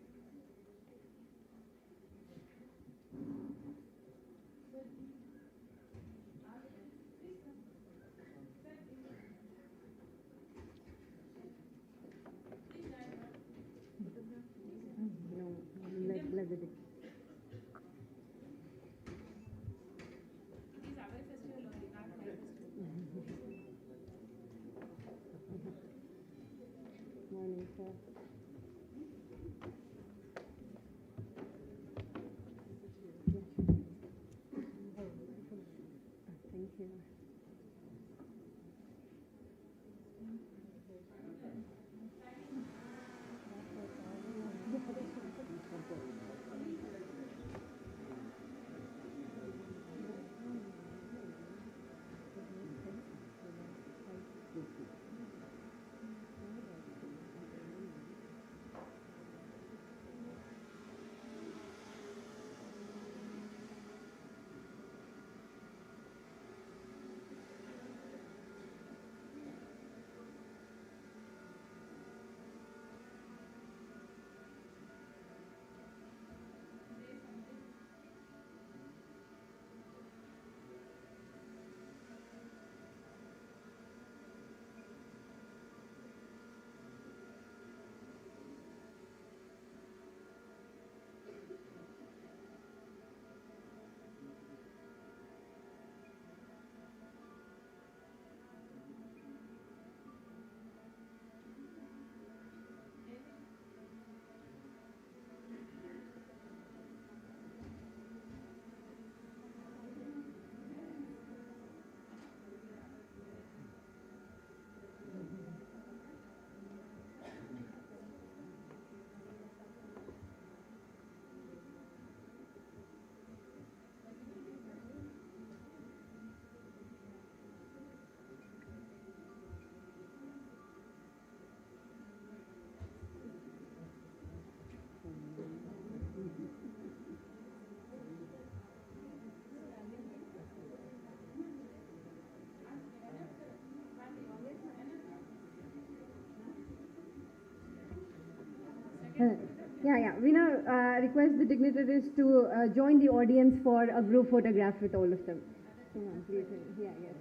Morning, sir. Thank you. We now request the dignitaries to join the audience for a group photograph with all of them. Come on, please. Yeah, yes.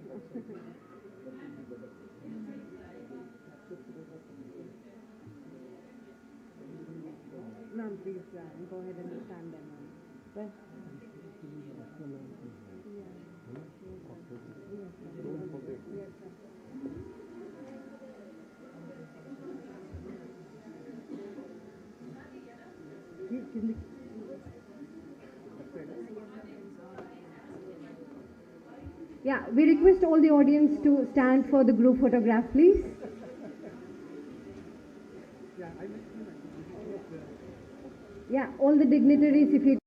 Ma'am, please go ahead and stand there, ma'am. Well, yeah, we request all the audience to stand for the group photograph, please. Yeah, all the dignitaries, if you